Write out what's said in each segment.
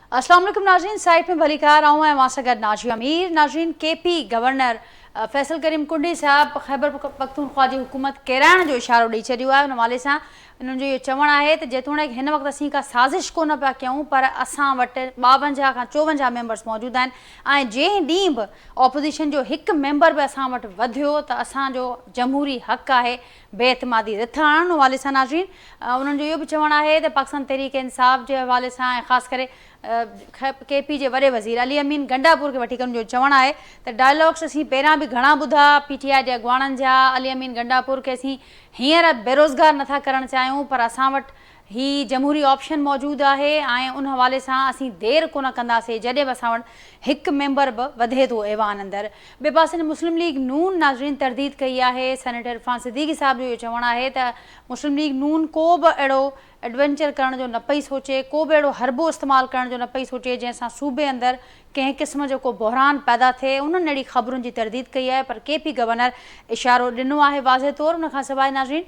अस्सलाम वालेकुम नाज़रीन, साइट में भली कार आऊँ मां सां गॾु नाज़िया अमीर। नाज़रीन, केपी गवर्नर फैसल करीम कुंडी साहब ख़ैबर पख्तूनख्वा जी हुकूमत किराइण जो इशारो ॾेई छॾियो आहे। उन हवाले सां इन्हनि जो इहो चवणु आहे त जेतोणीकि हिन वक़्तु असीं का साज़िश कोन पिया कयूं, पर असां वटि 52 खां 54 मेंबर्स मौजूदु आहिनि ऐं जंहिं ॾींहुं बि ऑपोज़िशन जो हिकु मेंबर बि असां वटि वधियो त असांजो जमहूरी हक़ आहे बेइतमादी रिथ आणण। उन हवाले सां नाज़रीन उन्हनि जो इहो बि चवणु आहे त पाकिस्तान तहरीक इंसाफ़ जे हवाले सां ऐं ख़ासि करे केपी जे वॾे वज़ीर अली अमीन गंडापुर खे वठी करे जो चवणु आहे त डायलॉग्स असीं पहिरियां बि घणा ॿुधा पीटीआई जे अॻुवाणनि जा। अली अमीन गंडापुर खे असीं हींअर बेरोज़गार नथा करणु चाहियूं, पर असां वटि ही जमहूरी ऑप्शन मौजूदु आहे ऐं उन हवाले सां असीं देरि कोन कंदासीं जॾहिं बि असां वटि हिकु मेंबर बि वधे थो ऐवान अंदरि। ॿिए पासे मुस्लिम लीग नून नाज़रीन तरदीद कई आहे। सेनेटर इरफान सिद्दीकी साहब जो इहो चवणु आहे त मुस्लिम लीग नून को बि अहिड़ो एडवेंचर करण जो न पई सोचे, को बि अहिड़ो हरबो इस्तेमालु करण जो न पई सोचे जंहिंसां सूबे अंदरि कंहिं क़िस्म जो को बहरान पैदा थिए। उन्हनि अहिड़ी ख़बरुनि जी तरदीद कई आहे, पर केपी गवर्नर इशारो ॾिनो आहे वाज़े तौरु। उनखां सवाइ नाज़रीन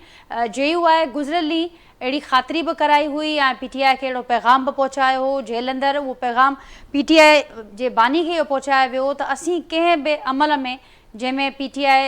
JUI गुज़िरियल ॾींहुं अहिड़ी ख़ातिरी बि कराई हुई ऐं PTI खे अहिड़ो पैगाम बि पहुचायो हो जेल अंदरि। उहो पैगाम PTI जे बानी खे इहो पहुचायो वियो त असीं कंहिं बि अमल में जंहिंमें PTI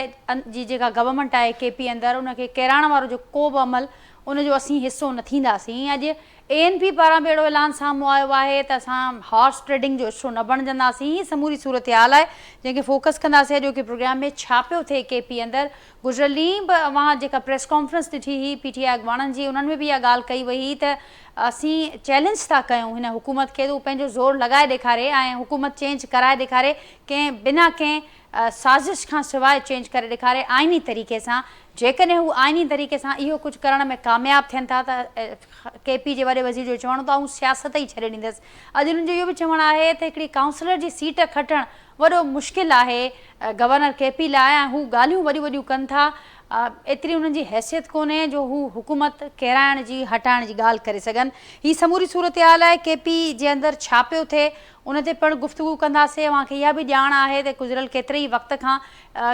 जी जेका गवर्नमेंट आहे KP अंदरि उनखे किराइण वारो जो को बि अमल उनजो असीं हिसो न थींदासीं। अॼु ANP पारां बि अहिड़ो ऐलान साम्हूं आयो आहे त असां हॉर्स ट्रेडिंग जो हिसो न बणिजंदासीं। ही समूरी सूरत हाल आहे जंहिंखे फोकस कंदासीं जो कि प्रोग्राम में छा पियो थिए KP अंदरि। गुज़िरियल ॾींहुं बि अवां जेका प्रेस कॉन्फ्रेंस ॾिठी हुई PTI अॻुवाणनि जी, उन्हनि में बि इहा ॻाल्हि कई वई हुई त असीं चैलेंज था कयूं हिन हुकूमत खे त उहो पंहिंजो ज़ोर लॻाए ॾेखारे ऐं हुकूमत चेंज कराए ॾेखारे, कंहिं बिना कंहिं साज़िश खां सवाइ चेंज करे ॾेखारे आइनी तरीक़े सां। जेकॾहिं हू आइनी तरीक़े सां इहो कुझु करण में कामयाबु थियनि था त KP जे वॾे वज़ीर जो चवणु त आउं सियासत ई छॾे ॾींदसि। अॼु हुननि जो इहो बि चवणु आहे त हिकिड़ी काउंसलर जी सीट खटणु वॾो मुश्किल आहे गवर्नर KP लाइ ऐं हू ॻाल्हियूं वॾियूं वॾियूं कनि था। एतिरी उन्हनि जी हैसियत कोन्हे जो हू हुकूमत किराइण जी हटाइण जी ॻाल्हि करे सघनि। ही समूरी सूरत हाल आहे। KP जे अंदरि छा पियो थिए उन ते पिणु गुफ़्तगू कंदासीं। अव्हांखे इहा बि ॼाण आहे त गुज़िरियल केतिरे ई वक़्त खां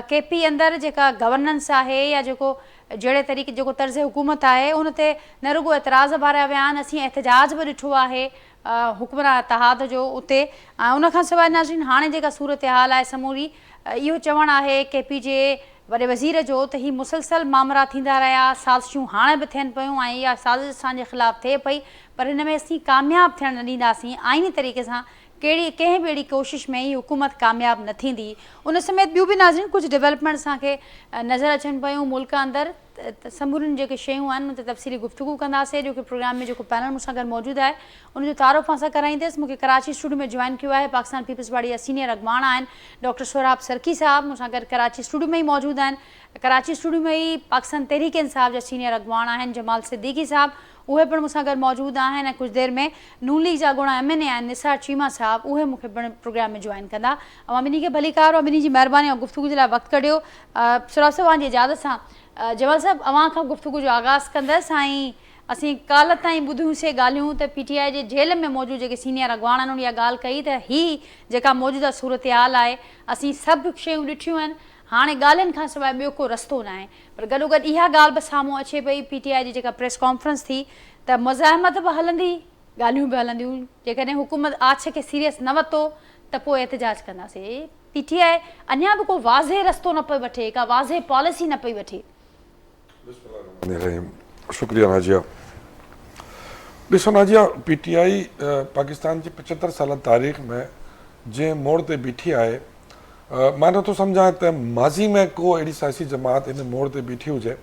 KP अंदरि जेका गवर्नेंस आहे या जेको जहिड़े तरीक़े जेको तर्ज़ हुकूमत आहे उन ते न रुॻो एतिराज़ भरिया विया आहिनि, असीं एहतजाज बि ॾिठो आहे हुकमरान इतिहाद जो उते। ऐं उनखां सवाइ नाज़रीन हाणे जेका सूरत हाल आहे समूरी इहो चवणु आहे KP जे वॾे वज़ीर जो त ही मुसलसल मामला थींदा रहिया, साज़िशूं हाणे बि थियनि पियूं ऐं इहा साज़िश असांजे ख़िलाफ़ु थिए पई, पर हिन में असीं कामयाबु थियणु न ॾींदासीं। आइनी तरीक़े सां कंहिं बि अहिड़ी कोशिशि में ही हुकूमत कामयाबु न थींदी। उन समेत ॿियूं बि नाज़रीन कुझु डेवलपमेंट असांखे नज़र अचनि पियूं मुल्क अंदरि त समूरियुनि जेके शयूं आहिनि उन ते तफ़सीली गुफ़्तगू कंदासीं। जो कि प्रोग्राम में जेको पैनल मूंसां गॾु मौजूदु आहे उनजो तारुफ़ सां कराईंदसि। मूंखे कराची स्टूडियो में जॉइन कयो आहे पाकिस्तान पीपल्स पार्टी जा सीनियर अॻुवाण आहिनि डॉक्टर सोहराब सरकी साहब, मूंसां गॾु कराची स्टूडियो में ई मौजूदु आहिनि। कराची स्टूडियो में ई पाकिस्तान तहरीक इंसाफ़ जा सीनियर अॻुवाण आहिनि जमाल सिद्दीकी साहब, उहे पिणु मूंसां गॾु मौजूदु आहिनि। ऐं कुझु देरि में नून लीग जा अॻूणा MNA आहिनि निसार चीमा साहब, उहे मूंखे पिणु प्रोग्राम में जॉइन कंदा। ऐं ॿिन्ही खे भली कार ॿिन्ही जी महिरबानी ऐं गुफ़्तगू जे लाइ वक़्तु कढियो। सोहराब साहब जी इजाज़त सां जमाल साहब अव्हां खां गुफ़्तगू जो आगाज़ कंदसि। ऐं असीं काल्ह ताईं ॿुधियूंसीं ॻाल्हियूं त PTI जे जेल में मौजूदु जेके सीनियर अॻुवाण आहिनि उन इहा ॻाल्हि कई त ही जेका मौजूदा सूरत हाल आहे असीं सभु शयूं ॾिठियूं आहिनि, हाणे ॻाल्हियुनि खां सवाइ ॿियो को रस्तो न आहे। पर गॾोगॾु इहा ॻाल्हि बि साम्हूं अचे पई PTI जी जेका प्रेस कॉन्फ्रेंस थी त मुज़ाहिमत बि हलंदी, ॻाल्हियूं बि हलंदियूं। जेकॾहिं हुकूमत आछ खे सीरियस न वरितो त पोइ एहतजाज कंदासीं। PTI अञा बि को वाज़े रस्तो न पई वठे, का वाज़े पॉलिसी न पई वठे। शुक्रिया नाजिया। ॾिसो नाजिया, PTI पाकिस्तान जी 75 साल तारीख़ में जंहिं मोड़ ते बीठी आहे मां नथो सम्झां त माज़ी में को अहिड़ी सियासी जमात इन मोड़ ते बीठी हुजे।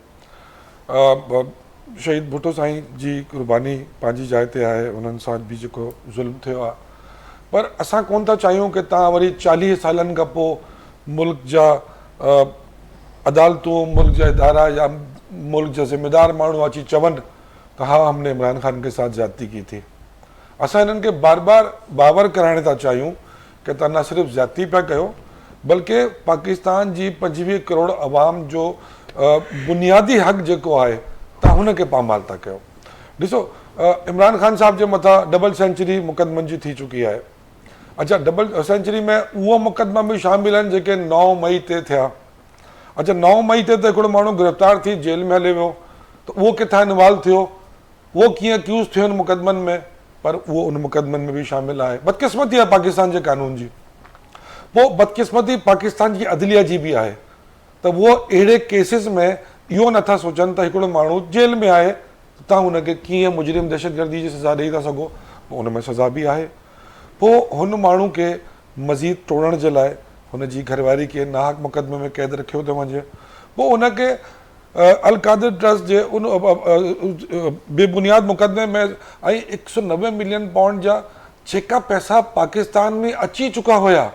शहीद भुट्टो साईं जी कुर्बानी पंहिंजी जाइ ते आहे, उन्हनि सां बि जेको ज़ुल्म थियो आहे, पर असां कोन था चाहियूं कि तव्हां वरी 40 सालनि खां पोइ मुल्क जा अदालतूं, मुल्क जा इदारा या मुल्क जा ज़िम्मेदार माण्हू अची चवनि त हा हमने इमरान खान के साथ ज्यादती की थी। असां हिननि खे बार बार बावर कराइण था चाहियूं कि तव्हां न सिर्फ़ु ज्यादती पिया कयो बल्कि पाकिस्तान जी 25 करोड़ अवाम जो बुनियादी हक़ जेको आहे तव्हां हुनखे पामाल था कयो। ॾिसो इमरान खान साहब जे मथां डबल सेंचुरी मुक़दमनि जी थी चुकी आहे। अच्छा, डबल सेंचुरी में उहो मुक़दमा बि शामिल आहिनि जेके 9 मई ते थिया। अच्छा, 9 मई ते त हिकिड़ो माण्हू गिरफ़्तार थी जेल में हले वियो, त उहो किथां इन्वॉल्व थियो, उहो कीअं एक्यूज़ थियो इन मुक़दमनि में, पर वो उन मुकदमनि में भी शामिल आहे। बदकिस्मती आहे पाकिस्तान जे कानून जी, पोइ बदकिस्मती पाकिस्तान जी अदलिया जी बि आहे त वो अहिड़े केसिस में इहो नथा सोचनि त हिकिड़ो माण्हू जेल में आहे तव्हां हुनखे कीअं मुजरिम दहशतगर्दी जी सज़ा ॾेई था सघो, पोइ हुन में सज़ा बि आहे। पोइ हुन माण्हू खे मज़ीद तोड़ण जे लाइ हुनजी घरवारी खे नाहक मुक़दमे में क़ैद रखियो थो वञे। पोइ हुनखे अल कादिर ट्रस्ट जे उन बेबुनियाद मुक़दमे में ऐं 190 मिलियन पाउंड जा जेका पैसा पाकिस्तान में अची चुका हुया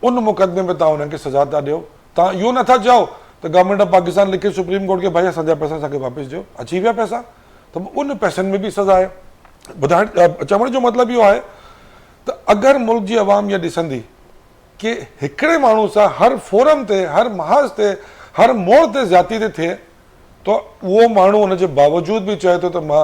उन मुक़दमे में तव्हां हुनखे सज़ा था ॾियो। तव्हां इहो नथा चओ त गवर्नमेंट ऑफ पाकिस्तान लिखे सुप्रीम कोर्ट के भाई असांजा पैसा असांखे वापसि ॾियो, अची विया पैसा, त उन पैसनि में बि सज़ा आहे। ॿुधाइण चवण जो मतिलबु इहो आहे त अगरि मुल्क जी अवाम इहा ॾिसंदी कि हिकिड़े माण्हू सां हर फोरम ते, हर महाज़ ते, हर मोड़ ते ज़्यादती ते थिए तो उहो माण्हू हुनजे बावजूद बि चए थो त मां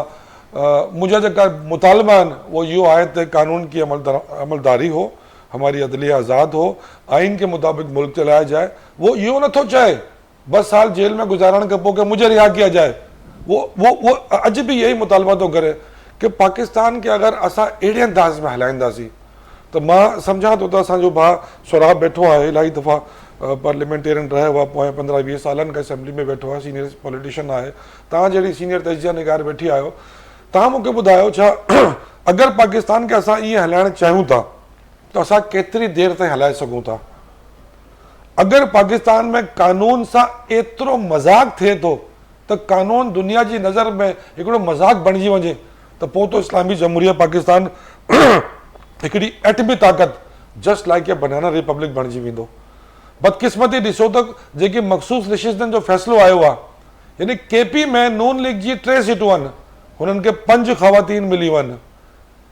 मुंहिंजा जेका मुतालबा आहिनि उहो इहो आहे त कानून की अमलदारी हो, हमारी अदलिया आज़ाद हो, आइन के मुताबिक मुल्क चलाया जाए। वो इहो नथो चए 10 साल जेल में गुजारण के पोइ कि मुझे रिहा किया जाए। वो अॼु बि यही मुतालबा थो करे कि पाकिस्तान के अगरि असां अहिड़े अंदाज़ में हलाईंदासीं त मां सम्झां थो त असांजो भाउ सोराब वेठो आहे, इलाही दफ़ा पार्लियामेंटेरियन रहियो आहे, पोइ 15-20 सालनि खां असेंबली में वेठो आहे, सीनियर पॉलिटिशियन आहे। तव्हां जहिड़ी सीनियर तजिया निगार वेठी आहियो, तव्हां मूंखे ॿुधायो छा अगरि पाकिस्तान खे असां ईअं हलाइणु चाहियूं था त असां केतिरी देरि ताईं हलाए सघूं था? अगरि पाकिस्तान में कानून सां एतिरो मज़ाक थिए थो त कानून दुनिया जी नज़र में हिकिड़ो मज़ाक बणिजी वञे त पोइ तो इस्लामी जमहूरिया पाकिस्तान हिकिड़ी एटमी ताक़त just like a banana Republic बणिजी वेंदो। बदकिस्मती ॾिसो त जेकी मखसूस नशिस्तनि जो फ़ैसिलो आयो आहे, यानी केपी में नून लीग जी 3 सीटूं आहिनि, हुननि खे 5 ख़वातीन मिलियूं आहिनि।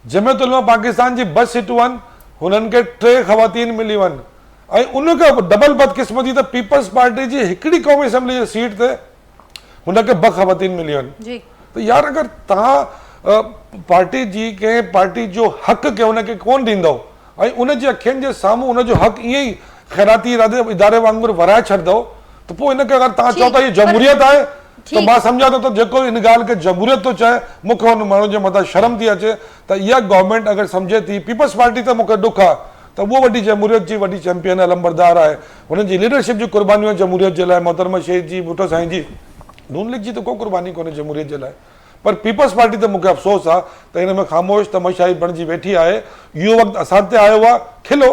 जमियत उलमा पाकिस्तान जी 2 सीटूं आहिनि, हुननि खे 3 ख़वातीन मिलियूं आहिनि। ऐं उनखां डबल बदकिस्मती त पीपल्स पार्टी जी हिकिड़ी क़ौमी असेंबली जी सीट ते हुनखे 2 ख़वातीन मिलियूं आहिनि। त यार अगरि तव्हां पार्टी जी कंहिं पार्टी जो हक़ खे हुनखे कोन ॾींदव ऐं उनजे अखियुनि जे साम्हूं उनजो हक़ ईअं ई ख़ैराती इदारे वांगुरु वराए छॾंदव त पोइ हिनखे अगरि तव्हां चओ था हीअ जमहूरियत आहे त मां सम्झां थो त जेको हिन ॻाल्हि खे जमहूरियत थो चए, मूंखे हुन माण्हू जे मथां शर्म थी अचे त इहा गवर्नमेंट अगरि सम्झे थी, पीपल्स पार्टी त मूंखे ॾुख आहे त उहो वॾी जमहूरियत जी वॾी चैंपियन आहे, लंबरदार आहे, हुननि जी लीडरशिप जी कुर्बानियूं जमहूरियत जे लाइ, मोहतरमा शेख जी, भुट्टो साईं जी। नून लीग जी त को कुर्बानी कोन्हे जमहूरियत जे लाइ, पर पीपल्स पार्टी त मूंखे अफ़सोस आहे त हिन में ख़ामोश तमाशाई बणिजी वेठी आहे। इहो वक़्तु असां ते आयो आहे, खिलो,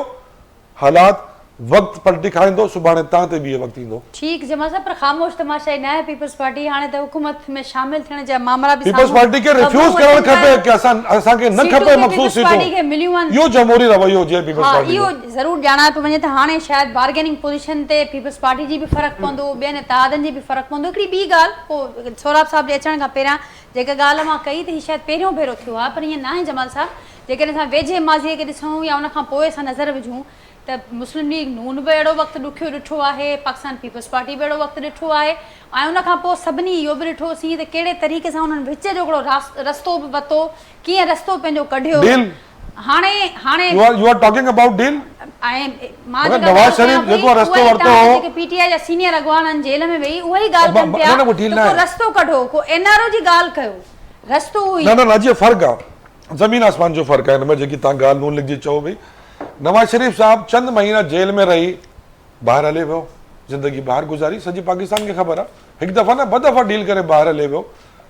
हालात वक़्तु पलटी खाईंदो, सुभाणे तव्हां ते बि इहो वक़्तु ईंदो। ठीक जमा साहब, पर ख़ामोश तमाशाई न आहे पीपल्स पार्टी, हाणे त हुकूमत में शामिल थियण जा मामला बि पीपल्स पार्टी खे रिफ्यूज़ करणु खपे कि असांखे न खपे मखसूस सीटूं, इहो जमहूरी रवैयो हुजे पीपल्स पार्टी। इहो ज़रूरु ॼाणाए पियो वञे त हाणे शायदि बार्गेनिंग पोजीशन ते पीपल्स पार्टी जी बि फ़र्क़ु पवंदो, ॿियनि इत्तेहादनि जी बि फ़र्क़ु पवंदो। हिकिड़ी ॿी ॻाल्हि, पोइ सोराब साहिब जे अचण खां पहिरियां जेका ॻाल्हि मां कई त हीअ शायदि पहिरियों भेरो थियो आहे, पर ईअं न आहे जमाल साहिब। जेकॾहिं असां वेझे माज़ीअ खे ॾिसूं या उनखां पोइ असां नज़र विझूं त मुस्लिम लीग नून बि अहिड़ो वक़्तु ॾुखियो ॾिठो आहे, पाकिस्तान पीपल्स पार्टी बि अहिड़ो वक़्तु ॾिठो आहे, ऐं उनखां पोइ सभिनी इहो बि ॾिठोसीं त कहिड़े तरीक़े सां उन्हनि विच जो हिकिड़ो रस्तो बि वरितो, कीअं रस्तो पंहिंजो कढियो। हाणे you are talking about deal, ऐं मां नवाज़ शरीफ जेको रस्तो वरितो हो, जेके पीटीआई जा सीनियर अॻवाननि जेल में वेही उहा ई ॻाल्हि कनि पिया त को रस्तो कढो, को एनआरओ जी ॻाल्हि कयो, रस्तो हुई न नाजी फ़र्क़ु आहे, ज़मीन आसमान जो फ़र्क़ु आहे हिन में। जेकी तव्हां ॻाल्हि नून लीग जी चओ भई, नवाज़ शरीफ साहब चंद महीना जेल में रही ॿाहिरि हले वियो, ज़िंदगी ॿाहिरि गुज़ारी, सॼी पाकिस्तान खे ख़बर आहे। हिकु दफ़ा न 2 दफ़ा डील करे ॿाहिरि हले वियो,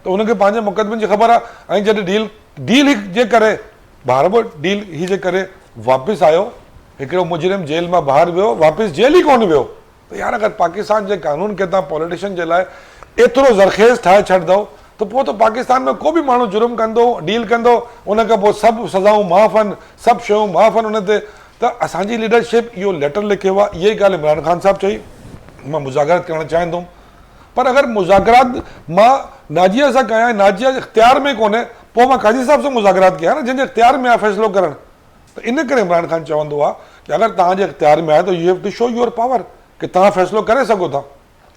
त हुनखे पंहिंजे मुक़दमनि जी ख़बर आहे। ऐं जॾहिं डील जे करे ॿाहिरि बि डील ही जे करे वापसि आयो, हिकिड़ो मुजरिम जेल मां ॿाहिरि वियो, वापसि जेल ई कोन वियो। त यार अगरि पाकिस्तान जे कानून खे तव्हां पॉलिटिशियन जे लाइ एतिरो ज़रखेज़ ठाहे छॾंदव त पोइ त पाकिस्तान में को बि माण्हू जुर्म कंदो, डील कंदो, उनखां पोइ सभु सज़ाऊं माफ़ आहिनि, सभु शयूं माफ़ आहिनि उन ते। त असांजी लीडरशिप इहो लेटर लिखियो आहे, इहा ई ॻाल्हि इमरान ख़ान साहिबु चई, मां मुज़ाकरात करणु चाहींदुमि, पर अगरि मुज़ाकरात मां नाजिया सां कयां, नाजिया जे इख़्तियार में कोन्हे, पोइ मां काज़ी साहिब सां मुज़ाकरात कयां न, जंहिंजे इख़्तियार में आहे फ़ैसिलो करणु। त इन करे इमरान ख़ान चवंदो आहे कि अगरि तव्हांजे इख़्तियार में आहे त you have to show your power, कि तव्हां फ़ैसिलो करे सघो था।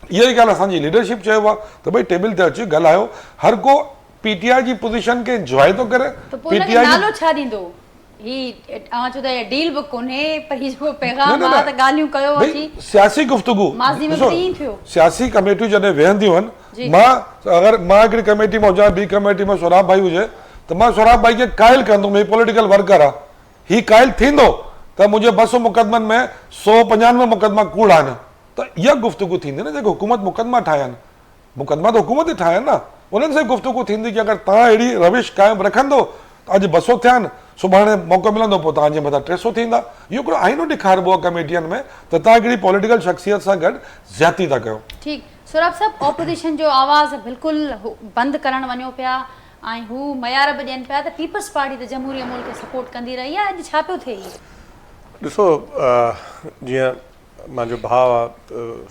इहा ई ॻाल्हि असांजी लीडरशिप चयो आहे त भई टेबल ते अची ॻाल्हायो, हर को पीटीआई जी पोज़ीशन खे इंजॉय थो करे। पीटीआई नालो छा ॾींदो? डील बि कोन्हे, पर ही जेको पैगाम आहे त ॻाल्हियूं कयो अची सियासी गुफ्तगू, माज़ी में बि थियो। सियासी कमेटियूं जॾहिं वेहंदियूं आहिनि, मां अगरि मां हिकिड़ी कमेटी में हुजां, ॿी कमेटी में सोराब भाई हुजे, तो मैं सोराब भाई के कायल कंदुमि, ही पॉलिटिकल वर्कर आहे, ही कायल थींदो त मुंहिंजे 200 मुक़दमनि में 195 मुक़दमा कूड़ा आहिनि। त इहा गुफ़्तगू थींदी न, जेको हुकूमत मुक़दमा ठाहिया आहिनि, मुक़दमा त हुकूमत ई ठाहिया आहिनि न, उन्हनि सां गुफ़्तगू थींदी कि अगरि तव्हां अहिड़ी रविश क़ाइमु रखंदो त अॼु 200 थिया आहिनि, सुभाणे मौक़ो मिलंदो पोइ तव्हांजे मथां 300 थींदा। इहो हिकिड़ो आईनो ॾेखारिबो आहे कमेटियुनि में त तव्हां हिकिड़ी पॉलिटिकल शख़्सियत सां गॾु ज़्यादती था कयो। ठीकु, सोराब साहब, ऑपोजिशन जो आवाज़ बिल्कुलु बंदि करणु वञो पिया ऐं हू मयार बि ॾियनि पिया त पीपल्स पार्टी त जमहूरी अमूल खे सपोर्ट कंदी रही आहे, अॼु छा पियो थिए इहो? ॾिसो, जीअं मुंहिंजो भाउ आहे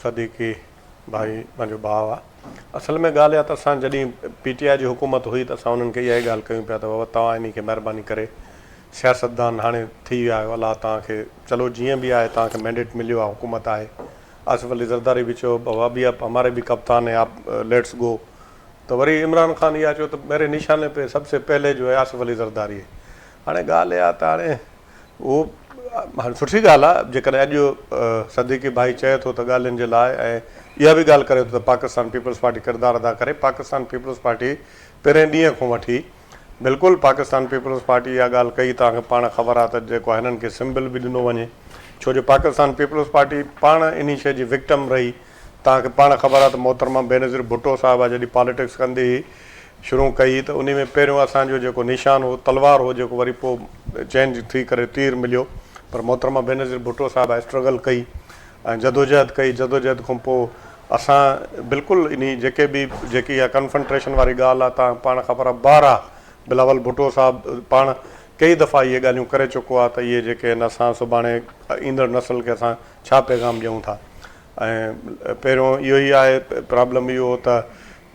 सदीक़ी भाई, मुंहिंजो भाउ आहे, असल में ॻाल्हि आहे त असां जॾहिं PTI जी हुकूमत हुई त असां उन्हनि खे इहा ई ॻाल्हि कयूं पिया त बाबा तव्हां इन खे महिरबानी करे सियासतदान हाणे थी विया आहियो, अलाह तव्हांखे चलो जीअं बि आहे तव्हांखे मैंडेट मिलियो आहे, हुकूमत आहे। आसिफ अली ज़रदारी बि चयो बाबा भी अब हमारे भी कप्तान है, आप लेट्स गो। तो वरी इमरान खान इहा चयो त मेरे निशाने पे सबसे पहले जो है आसिफ अली ज़रदारी है। हाणे ॻाल्हि इहा त हाणे उहो हाणे सुठी ॻाल्हि आहे जेकॾहिं अॼु सदीक़ी भाई चए थो त ॻाल्हियुनि जे लाइ, ऐं इहा बि ॻाल्हि करे थो त पाकिस्तान पीपल्स पार्टी किरदारु अदा करे। पाकिस्तान पीपल्स पार्टी पहिरें ॾींहं खां वठी बिल्कुलु पाकिस्तान पीपल्स पार्टी इहा ॻाल्हि कई, तव्हांखे पाण ख़बर आहे त जेको हिननि खे सिंबल बि ॾिनो वञे, छो जो पाकिस्तान पीपल्स पार्टी पाण इन शइ जी विक्टम रही। तव्हांखे पाण ख़बर आहे त मोहतरमा बेनज़ीर भुट्टो साहिबु आहे जॾहिं पॉलिटिक्स कंदी हुई, शुरू कई त उन में पहिरियों असांजो जेको निशान हो तलवार हो, जेको वरी पोइ चेंज थी करे तीर मिलियो। पर मोहतरमा बेनज़ीर भुट्टो साहिबु स्ट्रगल कई ऐं जदोजहद कई। जदोजहद खां पोइ असां बिल्कुलु इन जेकी इहा कन्फंट्रेशन वारी ॻाल्हि आहे, तव्हां पाण ख़बर आहे बारह बिलावल भुट्टो साहिबु पाण कई दफ़ा इहे ॻाल्हियूं करे चुको आहे त इहे जेके आहिनि असां सुभाणे ईंदड़ नसल खे असां छा पैगाम ॾियूं था। ऐं पहिरियों इहो ई आहे प्रॉब्लम, इहो त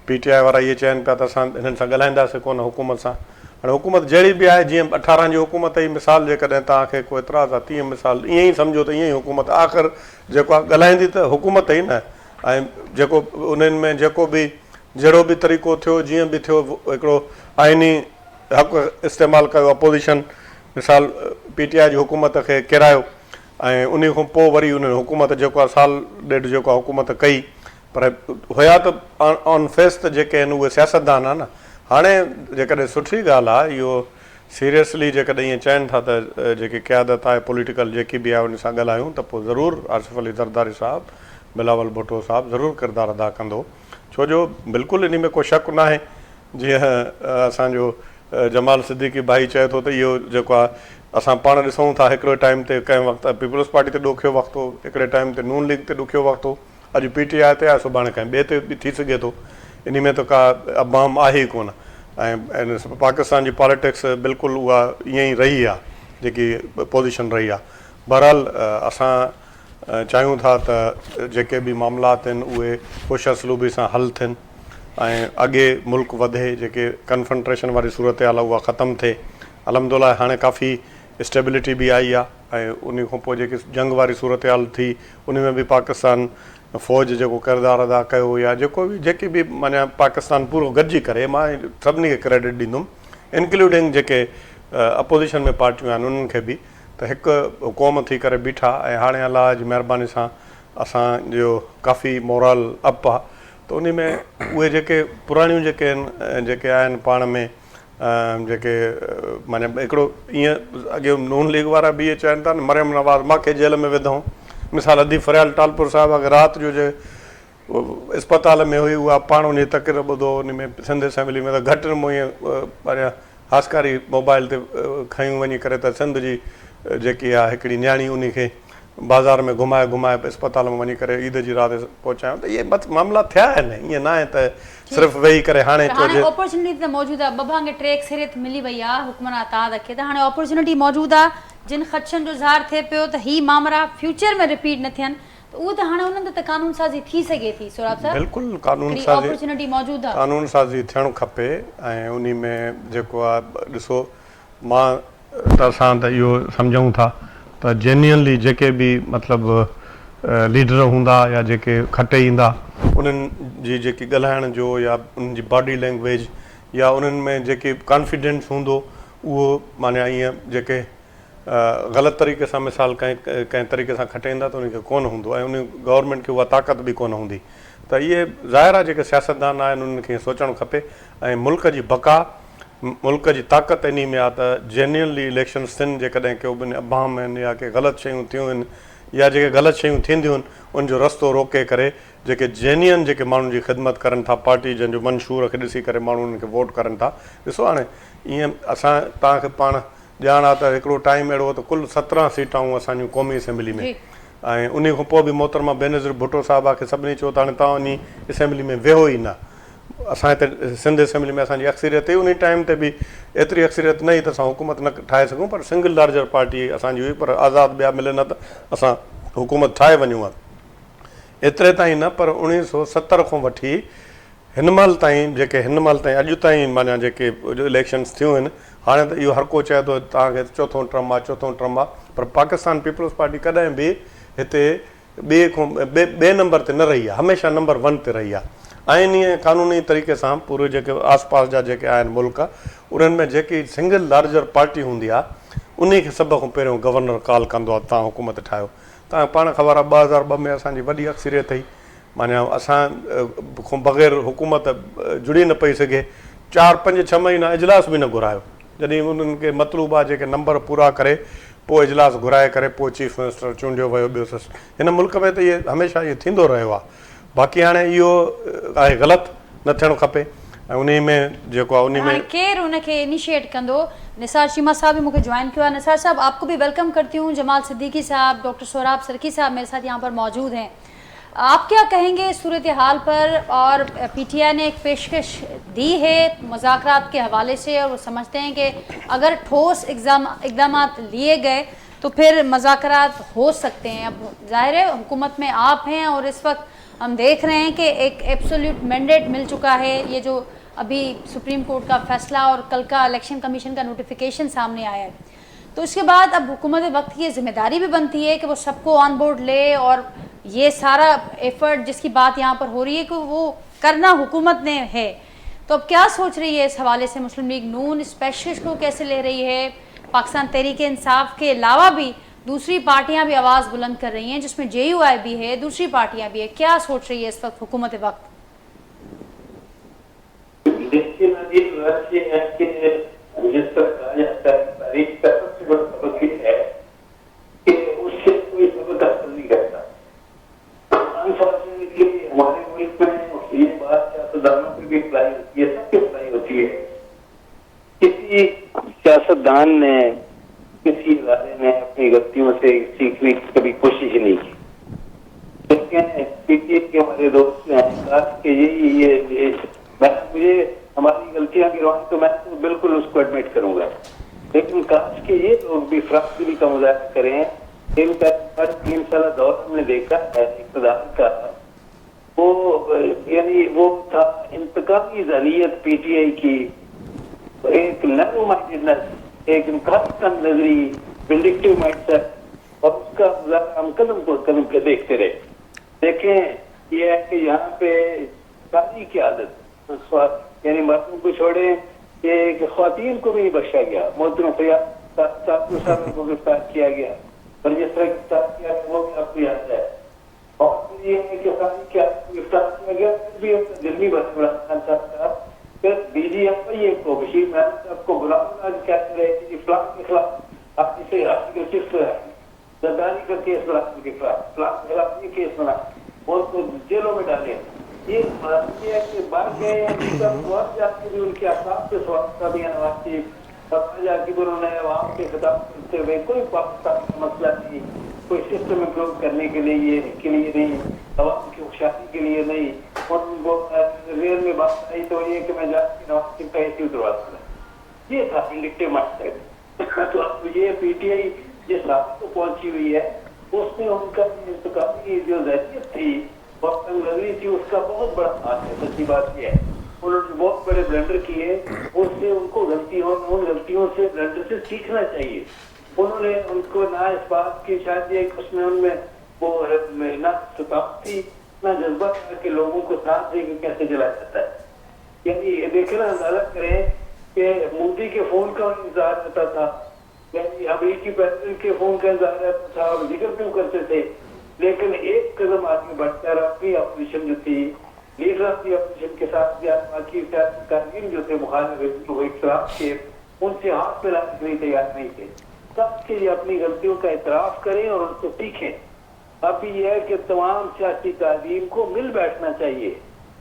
PTI वारा इहे चवनि पिया त असां हिननि सां ॻाल्हाईंदासीं कोन हुकूमत सां। हाणे हुकूमत जहिड़ी बि आहे, जीअं 18 जी हुकूमत जी मिसाल जेकॾहिं तव्हांखे को एतिराज़ आहे, तीअं मिसाल ईअं ई सम्झो त ईअं ई हुकूमत आख़िर जेको आहे ॻाल्हाईंदी त हुकूमत ई न। ऐं जेको उन्हनि में जेको बि जहिड़ो बि तरीक़ो थियो, जीअं बि थियो, हिकिड़ो आइनी हक़ु इस्तेमालु कयो अपोज़िशन, मिसाल PTI जी हुकूमत खे किरायो ऐं उन खां पोइ वरी उन्हनि हुकूमत जेको आहे साल ॾेढ जेको आहे हुकूमत कई, पर हुया त ऑन फेस त जेके आहिनि उहे सियासतदान आहे न। हाणे जेकॾहिं सुठी ॻाल्हि आहे, इहो सीरियसली जेकॾहिं ईअं चवनि था त जेकी क़यादत आहे पॉलिटिकल जेकी बि आहे उन सां ॻाल्हायूं त पोइ ज़रूरु आसिफ अली ज़रदारी साहिबु, बिलावल भुट्टो साहिबु ज़रूरु किरदारु अदा कंदो, छो जो बिल्कुलु इन में को शक न आहे। जीअं असांजो जमाल सिद्दीकी भाई चए थो त इहो जेको आहे असां पाण ॾिसूं था, हिकिड़े टाइम ते कंहिं वक़्तु पीपल्स पार्टी ते ॾुखियो वक़्तु हो, हिकिड़े टाइम ते नून लीग ते ॾुखियो वक़्तु हो, अॼु PTI ते आहे, सुभाणे कंहिं ॿिए ते बि थी सघे थो। इन में त का अबाम आहे ई कोन। ऐं पाकिस्तान जी पॉलिटिक्स बिल्कुलु उहा ईअं ई रही आहे जेकी पोज़ीशन रही आहे। बहरहाल असां चाहियूं था त जेके बि मामलात आहिनि उहे ख़ुशि असलूबी सां हल थियनि ऐं अॻे मुल्क वधे, जेके कन्फंट्रेशन वारी सूरत हाल आहे उहा ख़तमु थिए। अलहमदुलिल्लाह हाणे काफ़ी स्टेबिलिटी बि आई आहे ऐं उन खां पोइ जेकी जंग वारी सूरत हाल थी उन में बि पाकिस्तान फ़ौज जेको किरदारु अदा कयो, या जेकी बि माना पाकिस्तान पूरो गॾिजी करे, मां सभिनी खे क्रेडिट ॾींदुमि, इंक्लूडिंग जेके अपोज़िशन में पार्टियूं आहिनि उन्हनि खे बि, त हिकु क़ौम थी करे बीठा। ऐं हाणे अलाह जी महिरबानी सां असांजो काफ़ी मोरल अप आहे, त उन में उहे जेके पुराणियूं जेके आहिनि जेके आहिनि पाण में जेके माना हिकिड़ो ईअं अॻे नून लीग वारा बि इहे चवनि था न मरियम नवाज़ मूंखे जेल में विधऊं। मिसाल अदी फरियाल टालपुर साहिबु अगरि राति जो जे इस्पताल में हुई, उहा पाण उन तक़रीर ॿुधो, उन में सिंध असेंबली में त घटि मूं ईअं परियां हासकारी मोबाइल ते खयूं वञी करे त सिंध जी जेकी आहे हिकिड़ी न्याणी उन खे बाज़ार में घुमाए घुमाए इस्पताल में वञी करे ईद जी राति पहुचायूं। त इहे मामला थिया आहिनि, ईअं न आहे त सिर्फ़ु वेही करे हाणे अपॉर्चुनिटी त मौजूदु आहे। ॿ भाङे टे एक्सरियत मिली वई आहे हुक्मरान ताद खे, त हाणे अपॉर्चुनिटी मौजूदु आहे। जिन ख़दशनि जो ज़ाहिर थिए पियो त ही मामला फ्यूचर में रिपीट न थियनि, त उहो त हाणे उन्हनि ते कानून साज़ी थी सघे थी। सोराब साहब, बिल्कुलु कानून अपॉर्चुनिटी मौजूदु आहे, कानून साज़ी थियणु खपे। ऐं उन में जेको आहे ॾिसो, मां त असां त इहो सम्झूं था त जेन्युअनली जेके बि मतिलबु लीडर हूंदा या जेके खटे ईंदा, उन्हनि जी जेकी ॻाल्हाइण जो या उन्हनि जी बॉडी लैंग्वेज या उन्हनि में जेके कॉन्फिडेंस हूंदो, उहो माना ईअं जेके ग़लति तरीक़े सां मिसाल कंहिं तरीक़े सां खटे ईंदा त उनखे कोन हूंदो, ऐं उन गवर्नमेंट खे उहा ताक़त बि कोन हूंदी। त इहे ज़ाहिर आहे जेके सियासतदान आहिनि उन्हनि खे सोचणु खपे। ऐं मुल्क जी बका मुल्क जी ताक़त इन में आहे त जेन्युअनली इलेक्शन्स थियनि, जेकॾहिं के ॿिनि अबाम आहिनि या के ग़लति शयूं थियूं आहिनि या जेके ग़लति शयूं थींदियूं आहिनि उनजो रस्तो रोके करे जेके जेन्युअन जेके माण्हुनि जी ख़िदमत करनि था, पार्टी जंहिंजो मंशूर खे ॾिसी करे माण्हू उन्हनि खे वोट करनि था। ॾिसो हाणे ईअं असां तव्हांखे पाण ॼाण आहे त हिकिड़ो टाइम अहिड़ो त कुल 17 सीटाऊं असांजूं क़ौमी असेंबली में, ऐं उन खां पोइ बि मोहतरमा बेनज़ीर भुट्टो साहिबा खे सभिनी चयो त हाणे तव्हां वञी असेंबली में वेहो ई न। असां हिते सिंध असेंबली में असांजी अक्सरियत हुई, उन टाइम ते बि एतिरी अक्सरियत न हुई त असां हुकूमत न ठाहे सघूं, पर सिंगल लार्जर पार्टी असांजी हुई, पर आज़ादु ॿिया मिले न त असां हुकूमत ठाहे वञूं हा। एतिरे ताईं न, पर 1970 खां वठी हिन महिल ताईं जेके हिन महिल ताईं अॼु ताईं माना जेके इलेक्शन्स थियूं आहिनि, हाणे त इहो हर को चए थो तव्हांखे चोथों टर्म आहे, चोथों टर्म आहे, पर पाकिस्तान पीपल्स पार्टी कॾहिं बि हिते ॿिए नंबर ते न रही आहे, हमेशह नंबर 1 ते रही आहे। ऐं इन कानूनी तरीक़े सां पूरे जेके आसपास जा जेके आहिनि मुल्क, उन्हनि में जेकी सिंगल लार्जर पार्टी हूंदी आहे उन खे सभ खां पहिरियों गवर्नर कॉल कंदो आहे, तव्हां हुकूमत ठाहियो। तव्हां पाण ख़बर आहे 2002 में असांजी वॾी अक्सरियत हुई, माना असां खां बग़ैर हुकूमत जुड़ी न पई सघे। 4-5-6 महीना इजलास बि न घुरायो, जॾहिं उन्हनि खे मतलूब आहे जेके नंबर पूरा करे पोइ इजलास घुराए करे पोइ चीफ मिनिस्टर चूंडियो वियो। ॿियो हिन मुल्क में त इहे हमेशह इहो थींदो रहियो आहे। बाक़ी हाणे इहो आहे ग़लति, न थियणु खपे। ऐं उन में जेको आहे उन में केरु उनखे इनिशिएट कंदो? निसार चीमा साहब भी मुझे ज्वाइन किया। निसार साहब, आपको भी वेलकम करती हूँ। जमाल सिद्दीकी साहब, डॉक्टर सोहराब सरकी साहब मेरे साथ यहाँ पर मौजूद हैं। आप क्या कहेंगे सूरत हाल पर? और पीटीआई ने एक पेशकश दी है मुज़ाकरात के हवाले से, और वो समझते हैं कि अगर ठोस इक़दाम लिए गए तो फिर मुज़ाकरात हो सकते हैं। अब जाहिर है हुकूमत में आप हैं और इस वक्त हम देख रहे हैं कि एक एब्सोल्यूट मैंडेट मिल चुका है। ये जो अभी सुप्रीम कोर्ट का फैसला और कल का इलेक्शन कमीशन का नोटिफिकेशन सामने आया है, तो उसके बाद अब हुकूमत वक्त की जिम्मेदारी भी बनती है कि वो सबको ऑन बोर्ड ले, और ये सारा एफर्ट जिसकी बात यहाँ पर हो रही है कि वो करना हुकूमत ने है। तो अब क्या सोच रही है इस हवाले से मुस्लिम लीग नून? इस पेशकश को कैसे ले रही है? पाकिस्तान तहरीक इंसाफ के अलावा भी दूसरी पार्टियां भी आवाज़ बुलंद कर रही हैं, जिसमें JUI भी है, दूसरी पार्टियां भी है। क्या सोच रही है इस वक्त हुकूमत वक्त? देखिए नजीर, राज्य है कि जिस तरह कहा जाता है तारीख का सबसे बड़ा सबक ये है कि उससे कोई सबक हासिल नहीं करता। अनफॉर्चुनेटली हमारे मुल्क में ये बात सियासतदानों की भी अप्लाई होती है, सबकी अप्लाई होती है। किसी सियासतदान ने, किसी इदारे ने अपनी गलतियों से सीखने की कभी कोशिश नहीं की। लेकिन पीटीआई के हमारे दोस्त हैं, काश के ये मुझे हमारी गलतियां गिरवाएं तो मैं तो बिल्कुल उसको एडमिट करूंगा, लेकिन काश के ये लोग भी फराबगिरी का मुजाहिरा करें। इनका 3 साल दौर हमने देखा है इक़्तिदार का, वो यानी वो था इंतकामी ज़हनियत पीटीआई की, एक नैरो माइंडेडनेस, एक इंतकाम नजरी, विंडिक्टिव माइंडसेट, और उसका मुजाहिरा हम कदम को कदम के देखते रहे। देखें ये है कि यहाँ पे शादी की आदत, यानी मर्दों को छोड़े कि ख्वातीन को भी नहीं बख्शा गया। मोहतरम साहब को गिरफ्तार किया गया, और जिस तरह गिरफ्तार किया गया वो भी आपको याद है। और फिर ये है कि गिरफ्तार किया गया, फिर भी दिल्ली इमरान खान साहब का, फिर DGFI को बशीर मेहमूद साहब को गुलाम कहते रहे कि इस्लाम के खिलाफ आप इसे जरदारी का केस बना के खिलाफ ये केस बना और तो जेलों में डाले। ये है कि बाहर गए जाके भी उनके आसाम से स्वागत का भी नवाज शरीफ जाके भी उन्होंने आवाम के खिताब करते हुए कोई पाकिस्तान का मसला नहीं, कोई सिस्टम इम्प्रूव करने के लिए नहीं, आवाम की खुशहाली के लिए नहीं। उनको रेल में बात आई तो ये कि मैं जाके नवाज शरीफ का ऐसी उतरवा दूंगा, ये था इंडिक्टिव माइंडसेट। तो अब ये पीटीआई जिस रास्ते को पहुंची हुई है उसमें उनका इंतकामी जो ज़हनियत थी और तंगनजरी थी, उसका बहुत बड़ा हाथ है। सच्ची बात यह है उन्होंने बहुत बड़े ब्लंडर किए, उससे उनको उन गलतियों से ब्लंडर से सीखना चाहिए। उन्होंने उनको ना इस बात की शायद एक उसमें उनमें वो ना सताप थी ना जज्बा था कि लोगों को साथ देकर कैसे जलाया जाता है। यानी देखना अंदाजा करें कि मोदी के फोन का इंतजार रहता था, यानी अमेरिकी प्रेसिडेंट के फोन का इंतजार रहता था, और जिक्र क्यों करते थे, लेकिन एक कदम आगे बढ़कर अपनी अपोजिशन जो थी लीडर भी अपोजिशन के साथ या बाकी कारगिल जो थे मुखालिफ वो इख्तलाफ थे, उनसे हाथ मिलाने के लिए तैयार नहीं थे। सबके लिए अपनी गलतियों का इतराफ करें और उनको सीखें। अब ये है कि तमाम सियासी कायदीन को मिल बैठना चाहिए।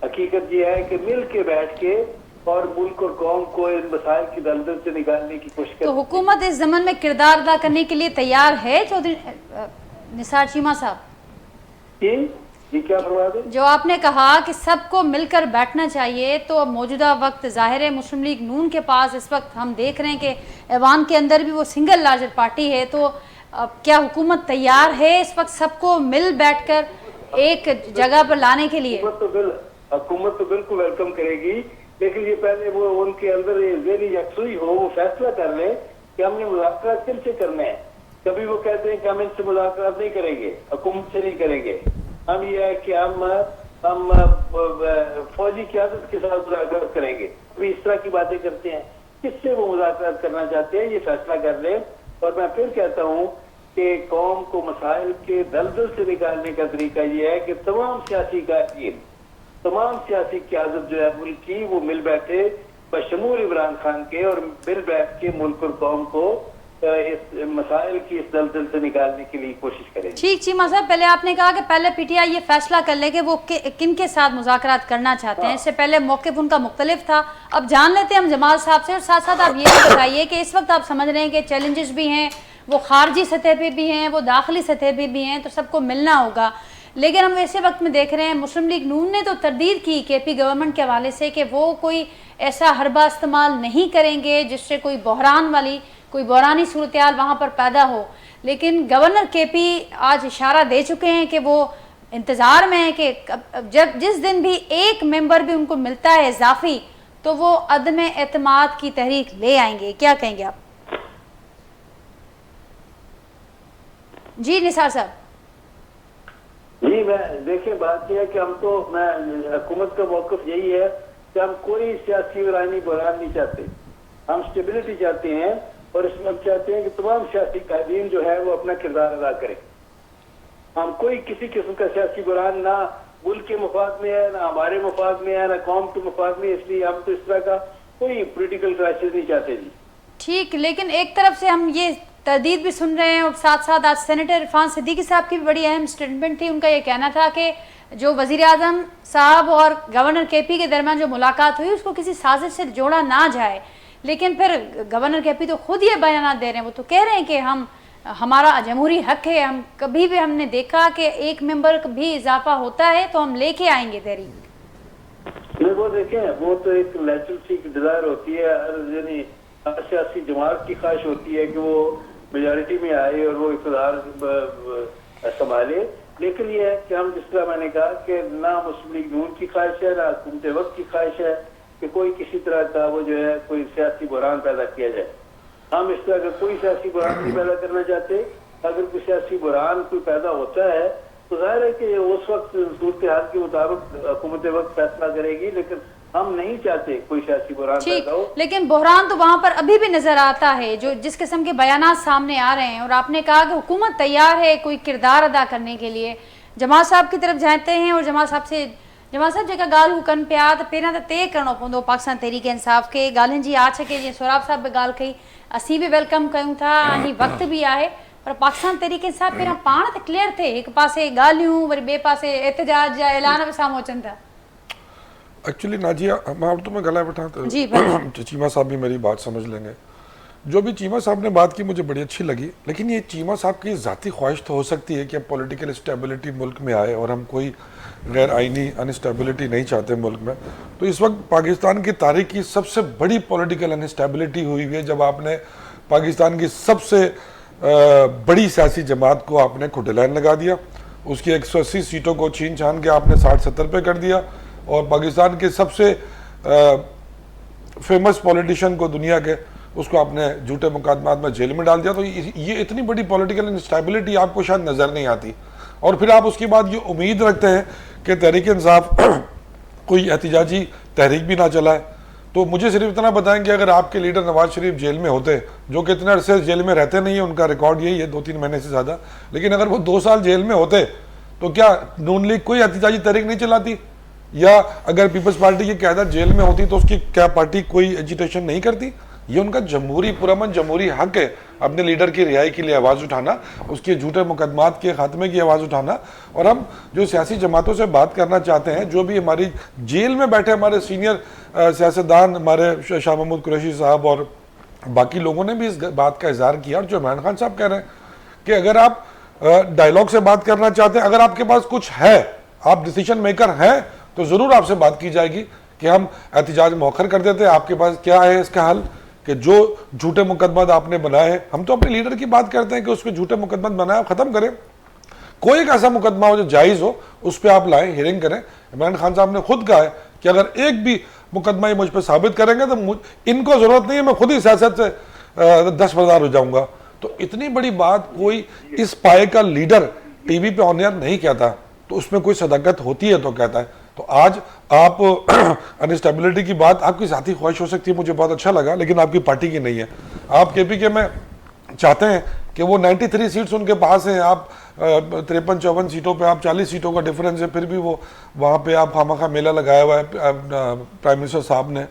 हकीकत ये है कि मिल के बैठ के और मुल्क और कौम को इन मसाइल की दलदल से निकालने की कोशिश तो हुकूमत इस ज़मन में किरदार अदा करने के लिए तैयार है चौधरी निसार चीमा साहब? ये क्या फरमा दे? जो आपने कहा कि सबको मिलकर बैठना चाहिए, तो अब मौजूदा वक्त ज़ाहिर है मुस्लिम लीग नून के पास इस वक्त हम देख रहे हैं कि ऐवान के अंदर भी वो सिंगल लार्जर पार्टी है, तो अब क्या हुकूमत तैयार है इस वक्त सबको मिल बैठकर एक जगह पर लाने के लिए? हुकूमत तो बिल्कुल वेलकम करेगी, लेकिन ये पहले वो उनके अंदर ये ज़हनी यकसुई हो, वो फैसला कर ले कि हमने मुज़ाकरात किनसे करने हैं। कभी वो कहते हैं कि हम इनसे मुज़ाकरात नहीं करेंगे, हुकूमत से नहीं करेंगे। हम ये है कि हम फौजी क़यादत के साथ मुज़ाकरात करेंगे, अभी इस तरह की बातें करते हैं। किससे वो मुज़ाकरात करना चाहते हैं ये फैसला कर ले। और मैं फिर कहता हूँ कि कौम को मसाइल के दलदल से निकालने का तरीका ये है कि तमाम सियासी कायदीन, तमाम सियासी क़यादत जो है मुल्क की, वो मिल बैठे बशमूल इमरान खान के और मिल बैठ के मुल्क और कौम को इस मसाइल की इस दलदल से निकालने के लिए कोशिश करें। ठीक चीमा साहब, पहले आपने कहा कि पहले पीटीआई ये फैसला कर ले कि वो किन के साथ मुज़ाकरात करना चाहते हैं। इससे पहले मौक़िफ़ उनका मुख्तलिफ था। अब जान लेते हैं हम जमाल साहब से, और साथ साथ आप ये भी बताइए कि इस वक्त आप समझ रहे हैं कि चैलेंजेस भी हैं, वो खारजी सतह पर भी हैं, वो दाखिली सतह पर भी हैं, तो सबको मिलना होगा। लेकिन हम ऐसे वक्त में देख रहे हैं मुस्लिम लीग नून ने तो तरदीद की केपी गवर्नमेंट के हवाले से कि वो कोई ऐसा हरबा इस्तेमाल नहीं करेंगे जिससे कोई बहरानी सूरत हाल वहाँ पर पैदा हो। लेकिन गवर्नर केपी आज इशारा दे चुके हैं कि वो इंतज़ार में है कि जिस दिन भी एक मेंबर भी उनको मिलता है इजाफी, तो वो अदम एतमाद की तहरीक ले आएंगे। क्या कहेंगे आप? जी निसार साहब। जी मैं देखिए, बात यह है कि हुकूमत का मौक़िफ़ यही है कि हम कोई सियासी और आईनी बहरान नहीं चाहते, हम स्टेबिलिटी चाहते हैं। और इसमें हम चाहते हैं कि तमाम सियासी कायदीन जो है वो अपना किरदार अदा करें। हम कोई किसी किस्म का सियासी बहरान ना मुल्क के मफाद में है, ना हमारे मफाद में है, ना कौम के मफाद में, इसलिए हम तो इस तरह का कोई पोलिटिकल क्राइसिस नहीं चाहते जी। ठीक, लेकिन एक तरफ से हम ये तरदीद भी सुन रहे हैं और साथ साथ आज सेनेटर इरफान सिद्दीकी साहब की भी बड़ी अहम स्टेटमेंट थी। उनका ये कहना था कि जो वज़ीर आज़म साहब और गवर्नर केपी के दरमियान जो मुलाकात हुई उसको किसी साजिश से जोड़ा ना जाए। लेकिन फिर गवर्नर केपी तो खुद ये बयान दे रहे हैं, वो तो कह रहे हैं कि हमारा जमहूरी हक है, हम कभी भी हमने देखा कि एक मेंबर भी इजाफा होता है तो हम लेके आएंगे तहरीक। वो देखें, वो तो एक नेचुरल सी डिजायर होती है, यानी हर सियासी जमात की ख्वाहिश होती है कि वो मेजॉरिटी में आए और वो इक़्तिदार संभाले। लेकिन ये है कि हम, जिस तरह मैंने कहा कि ना मुस्लिम लीग नून की ख्वाहिश है, ना हुकूमत वक्त की ख्वाहिश है कि कोई किसी तरह का वो जो है कोई सियासी बहरान पैदा किया जाए। हम इस तरह का कोई सियासी बहरान नहीं पैदा करना चाहते। अगर कोई सियासी बहरान कोई पैदा होता है तो जाहिर है कि उस वक्त सूरत हाल के मुताबिक हुकूमत वक्त फैसला करेगी, लेकिन हम नहीं चाहते कोई सियासी बहरान पैदा हो। लेकिन बहरान तो वहाँ पर अभी भी नजर आता है, जो जिस किस्म के बयानात सामने आ रहे हैं। और आपने कहा कि हुकूमत तैयार है कोई किरदार अदा करने के लिए। जमाल साहब की तरफ जाते हैं और जमाल साहब से, जमाल साहब जेका गाल हुकन पिया तो पहिरियां तो तय करणो पवंदो पाकिस्तान तहरीक इंसाफ़ के ॻाल्हियुनि जी आछ के, जीअं सोराब साहब बि ॻाल्हि कई, असीं बि वेलकम कयूं था, ऐं वक्त भी आहे, पर पाकिस्तान तहरीक इंसाफ़ पहिरियां पाण त क्लियर थिए। हिकु पासे ॻाल्हियूं, वरी ॿिए पासे एहतजाज जा ऐलान बि साम्हूं अचनि था। एक्चुअली नाजिया, मां अब तो मैं गला बैठा तो जी चीमा साहब भी मेरी बात समझ लेंगे। जो भी चीमा साहब ने बात की मुझे बड़ी अच्छी लगी, लेकिन ये चीमा साहब की ज़ाती ख्वाहिश तो हो सकती है कि अब पॉलिटिकल स्टेबिलिटी मुल्क में आए और हम कोई गैर आइनी अनस्टेबिलिटी नहीं चाहते मुल्क में। तो इस वक्त पाकिस्तान की तारीख की सबसे बड़ी पॉलिटिकल अनस्टेबिलिटी हुई है जब आपने पाकिस्तान की सबसे बड़ी सियासी जमात को आपने खुटलाइन लगा दिया, उसकी 180 सीटों को छीन छान के आपने 60-70 पे कर दिया, और पाकिस्तान के सबसे फेमस पॉलिटिशियन को दुनिया के, उसको आपने झूठे मुकदमात में जेल में डाल दिया। तो ये इतनी बड़ी पॉलिटिकल इंस्टेबिलिटी आपको शायद नज़र नहीं आती, और फिर आप उसके बाद ये उम्मीद रखते हैं कि तहरीक इंसाफ कोई एहतिजाजी तहरीक भी ना चलाए। तो मुझे सिर्फ इतना बताएं कि अगर आपके लीडर नवाज शरीफ जेल में होते, जो कि इतने अरसे जेल में रहते नहीं है, उनका रिकॉर्ड यही है 2-3 महीने से ज़्यादा, लेकिन अगर वो 2 साल जेल में होते तो क्या नून लीग कोई एहतिजाजी तहरीक नहीं चलाती? या अगर पीपल्स पार्टी की क़यादत जेल में होती तो उसकी क्या पार्टी कोई एजिटेशन नहीं करती? ये उनका जमहूरी पुरअमन जमहूरी हक है अपने लीडर की रिहाई के लिए आवाज़ उठाना, उसके झूठे मुकदमात के खात्मे की आवाज़ उठाना। और हम जो सियासी जमातों से बात करना चाहते हैं, जो भी हमारी जेल में बैठे हमारे सीनियर सियासतदान, हमारे शाह महमूद कुरैशी साहब और बाकी लोगों ने भी इस बात का इजहार किया। और जो इमरान खान साहब कह रहे हैं कि अगर आप डायलॉग से बात करना चाहते हैं, अगर आपके पास कुछ है, आप डिसीजन मेकर हैं, तो ज़रूर आपसे बात की जाएगी कि हम एहतजाज मौखर कर देते हैं। आपके पास क्या है इसका हल कि जो झूठे मुकदमा आपने बनाए हैं, हम तो अपने लीडर की बात करते हैं कि उसके झूठे मुकदमा बनाए ख़त्म करें। कोई एक ऐसा मुकदमा हो जो जायज़ हो, उस पर आप लाएं, हियरिंग करें। इमरान खान साहब ने खुद कहा है कि अगर एक भी मुकदमा ये मुझ पर साबित करेंगे तो इनको ज़रूरत नहीं है, मैं खुद ही सियासत से दस्तबरदार हो जाऊंगा। तो इतनी बड़ी बात कोई इस पाए का leader TV pay on air नहीं कहता, तो उसमें कोई सदाकत होती है तो कहता है। तो आज आप अनस्टेबिलिटी की बात आपकी ज़ाती ख्वाहिश हो सकती है, मुझे बहुत अच्छा लगा, लेकिन आपकी पार्टी की नहीं है। आप KPK में चाहते हैं कि वो 93 सीट्स उनके पास हैं, आप 53-54 सीटों पे आप 40 सीटों का डिफरेंस है, फिर भी वो वहाँ पे आप खामखा मेला लगाया हुआ है प्राइम मिनिस्टर साहब ने।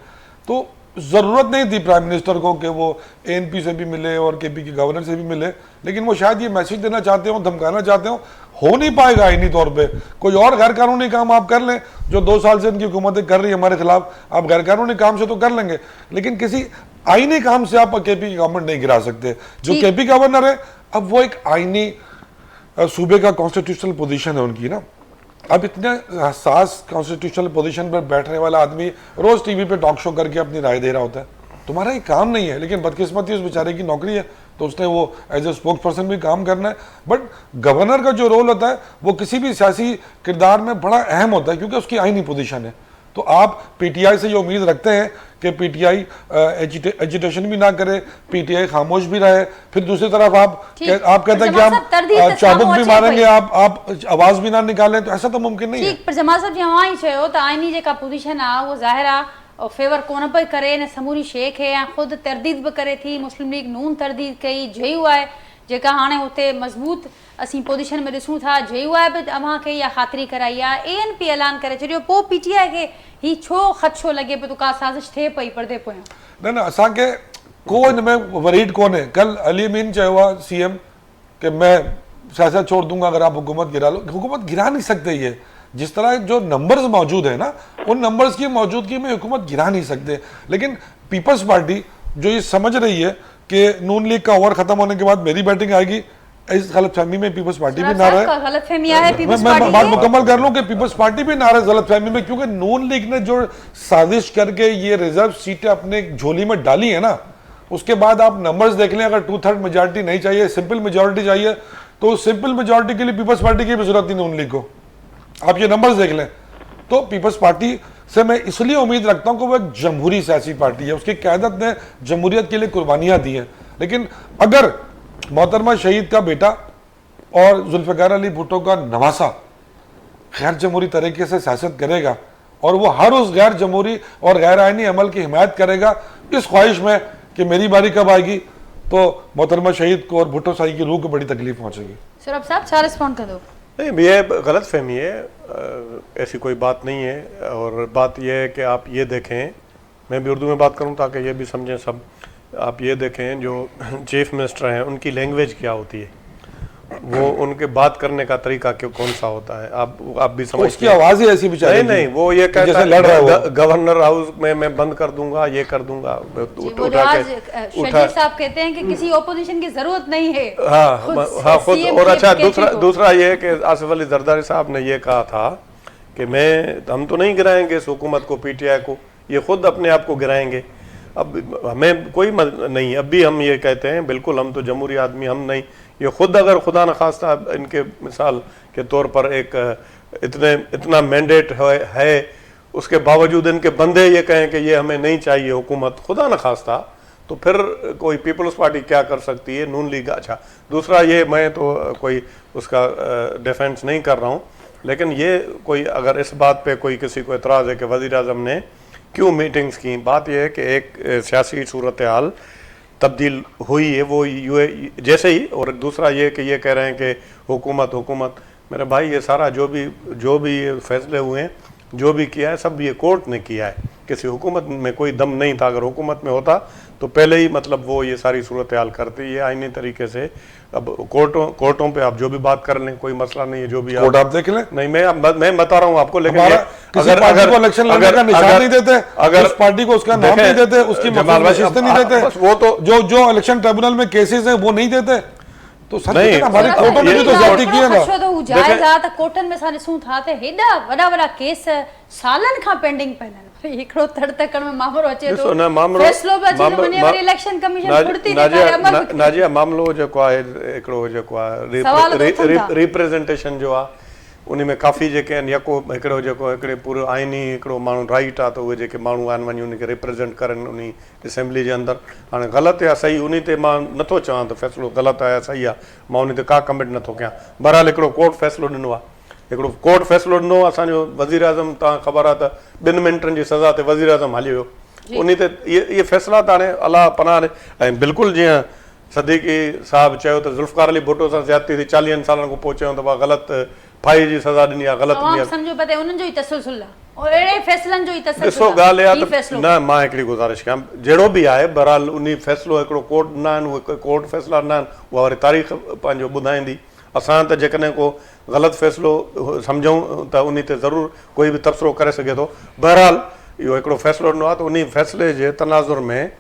तो ज़रूरत नहीं थी प्राइम मिनिस्टर को कि वो ANP से भी मिले और KP के गवर्नर से भी मिले, लेकिन वो शायद ये मैसेज देना चाहते हो, धमकाना चाहते हो नहीं पाएगा आईनी तौर पे। कोई और गैर कानूनी काम आप कर लें, जो 2 साल से इनकी हुकूमतें कर रही है हमारे खिलाफ, आप गैर कानूनी काम से तो कर लेंगे, लेकिन किसी आईनी काम से आप KP की गवर्नमेंट नहीं गिरा सकते। जो KP गवर्नर है, अब वो एक आईनी सूबे का कॉन्स्टिट्यूशनल पोजीशन है उनकी ना। अब इतने हसास कॉन्स्टिट्यूशनल पोजीशन पर बैठने वाला आदमी रोज टीवी पे टॉक शो करके अपनी राय दे रहा होता है। तुम्हारा ये काम नहीं है, लेकिन बदकिस्मती उस बेचारे की नौकरी है, तो उसने वो एज ए स्पोक्स पर्सन भी काम करना है। बट गवर्नर का जो रोल होता है वो किसी भी सियासी किरदार में बड़ा अहम होता है, क्योंकि उसकी आईनी पोजीशन है। तो आप PTI से ये उम्मीद रखते हैं कि PTI एजिटेशन भी ना करे, PTI खामोश भी रहे, फिर दूसरी तरफ आप कहते हैं कि हम चाबुक भी मारेंगे, आप आवाज भी ना निकालें, तो ऐसा तो मुमकिन नहीं है। पर जमाल साहब जीअं मां ई चयो त आईनी जेका पोजीशन आहे उहो ज़ाहिर आहे और फेवर कोन पई करे, न समूरी शेख है, या ख़ुदि तरदीद भी करे थी। मुस्लिम लीग नून तरदीद कई, JUI आहे जेका हाणे हुते मज़बूत असीं पोजीशन में ॾिसूं था, JUI बि अव्हां खे इहा ख़ातिरी कराई आहे, ANP ऐलान करे छॾियो, पोइ PTI खे ही छो ख़दशो लॻे पियो त का साज़िश थिए पई परदे पोयां? न असांखे को हिन में वरीड कोन्हे। कल अली अमीन चयो आहे CM कि मैं सियासत छोड़ दूंगा अगर आप हुकूमत गिरा लो। हुकूमत गिरा नहीं सकते, ये जिस तरह जो नंबर्स मौजूद है ना, उन नंबर्स की मौजूदगी में हुकूमत गिरा नहीं सकते। लेकिन पीपल्स पार्टी जो ये समझ रही है कि नून लीग का ओवर खत्म होने के बाद मेरी बैटिंग आएगी, इस गलतफहमी में पीपल्स पार्टी भी ना रहे। मैं बात मुकम्मल कर लूं कि पीपल्स पार्टी भी ना रहे गलतफहमी में, क्योंकि नून लीग ने जो साजिश करके ये रिजर्व सीटें अपने झोली में डाली है ना, उसके बाद आप नंबर्स देख लें। अगर 2/3 मेजॉरिटी नहीं चाहिए, सिंपल मेजॉरिटी चाहिए, तो सिंपल मेजॉरिटी के लिए पीपल्स पार्टी की भी जरूरत नहीं नून लीग को। आप ये नंबर्स देख लें। तो पीपल्स पार्टी से मैं इसलिए उम्मीद रखता हूं कि वो एक जमहूरी सियासी पार्टी है, उसकी क़यादत ने जमहूरियत के लिए कुर्बानियां दी हैं। लेकिन अगर मोहतरमा शहीद का बेटा और जुल्फ़िकार अली भुट्टो का नवासा गैर जमहूरी तरीके से सियासत करेगा और वो हर उस गैर जमहूरी और गैर आईनी अमल की हिमायत करेगा इस ख्वाहिश में कि मेरी बारी कब आएगी, तो मोहतरमा शहीद को और भुट्टो साई की रूह को बड़ी तकलीफ पहुंचेगी। सौरभ साहब छा रिस्पॉन्ड कर दो? नहीं, ये गलत फहमी है, ऐसी कोई बात नहीं है। और बात यह है कि आप ये देखें, मैं भी उर्दू में बात करूं ताकि ये भी समझें सब। आप ये देखें जो चीफ मिनिस्टर हैं उनकी लैंग्वेज क्या होती है, वो उनके बात करने का तरीका क्यों कौन सा होता है, आप भी समझ। उसकी आवाज ही ऐसी बेचारे की। नहीं, वो ये कहता है गवर्नर हाउस में मैं बंद कर दूंगा, ये कर दूंगा, शजीर साहब कहते हैं कि किसी ओपोजिशन की जरूरत नहीं है। हाँ खुद। और अच्छा, दूसरा ये है कि आसिफ अली जरदारी साहब ने ये कहा था कि हम तो नहीं गिराएंगे इस हुकूमत को, PTI को, ये खुद अपने आप को गिराएंगे। अब हमें कोई नहीं, अब भी हम ये कहते हैं बिल्कुल हम तो जमहूरी आदमी हम नहीं, ये खुद अगर खुदा न खास्ता इनके मिसाल के तौर पर एक इतना मैंडेट है, उसके बावजूद इनके बंदे ये कहें कि ये हमें नहीं चाहिए हुकूमत, खुदा न खास्ता, तो फिर कोई पीपल्स पार्टी क्या कर सकती है, नून लीग। अच्छा, दूसरा ये, मैं तो कोई उसका डिफेंस नहीं कर रहा हूँ, लेकिन ये कोई अगर इस बात पे कोई किसी को एतराज़ है कि वज़ीर आज़म ने क्यों मीटिंग्स की, बात यह है कि एक सियासी सूरत हाल तब्दील हुई है वो जैसे ही। और दूसरा ये कि ये कह रहे हैं कि हुकूमत, मेरे भाई ये सारा जो भी ये फैसले हुए हैं जो भी किया है सब ये कोर्ट ने किया है, किसी हुकूमत में कोई दम नहीं था। अगर हुकूमत में होता तो पहले ही मतलब वो ये सारी सूरत हाल करती। ये आईनी तरीके से अब कोर्टों पे आप जो भी बात कर लें, कोई मसला नहीं है। जो भी कोर्ट आप देख लें, नहीं मैं बता रहा हूँ आपको, लेकिन किसी पार्टी को इलेक्शन लड़ने का निशान नहीं देते, अगर उस पार्टी को उसका नाम नहीं देते, उसकी मफहूम नहीं देते, वो तो जो इलेक्शन ट्रिब्यूनल में केसेस है वो नहीं देते, तो सर नहीं, हमारे कोर्टों ने भी तो ज्यादती की है ना। तो हू जायज़ त कोर्टन में सारे सू था त हेडा वडा केस सालन का पेंडिंग पहलन एकड़ो तड़तकण में मामलो अचे ॾिसो तो न मामलो फैसलो बि अची तो वञे, वरी इलेक्शन कमीशन फुर्ती ने करे अमल बि नाजिया मामलो जेको आहे हिकिड़ो जेको सवाल तो उथनि था। आहे रिप्रेजेंटेशन जो आहे, उन में काफ़ी जेके आहिनि यको हिकिड़ो जेको हिकिड़े पूरो आइनी हिकिड़ो माण्हू राइट आहे, त उहे जेके माण्हू आहिनि वञी उनखे रिप्रेजेंट करनि उन असेंबली जे अंदरि। हाणे ग़लति या सही उन ते मां नथो चवां त फ़ैसिलो ग़लति आहे या सही आहे, मां उन ते का कमेंट नथो कयां। बहरहाल हिकिड़ो कोर्ट फ़ैसिलो ॾिनो आहे, हिकिड़ो कोर्ट फ़ैसिलो ॾिनो। असांजो वज़ीर आज़म तव्हां ख़बर आहे त 2 मिंटनि जी सज़ा ते वज़ीर आज़म हली वियो। उन ते इहे फ़ैसिला त हाणे अलाह पनाह ऐं बिल्कुलु जीअं सदीक़ी साहिबु चयो त ज़ुल्फ़िकार अली भुट्टो सां ज़्यादती थी 40 सालनि खां पोइ चयूं त ग़लति फाई जी सज़ा ॾिनी आहे, ग़लति ॾिनी आहे। समझो पते उन्हनि जो ई तसलसल आहे, अहिड़े फ़ैसिलनि जो ई तसलसल ॾिसो ॻाल्हि इहा त न, मां हिकिड़ी गुज़ारिश कयां, जहिड़ो बि आहे बहरहाल उन फ़ैसिलो हिकिड़ो कोर्ट ॾिना आहिनि, उहे कोर्ट फ़ैसिला ॾिना आहिनि, उहा वरी तारीख़ पंहिंजो ॿुधाईंदी। असां त जेकॾहिं को ग़लति फ़ैसिलो सम्झूं त उन ते ज़रूरु कोई बि तबसरो करे सघे थो। बहरहाल इहो हिकिड़ो फ़ैसिलो ॾिनो आहे, त उन फ़ैसिले जे तनाज़ुर में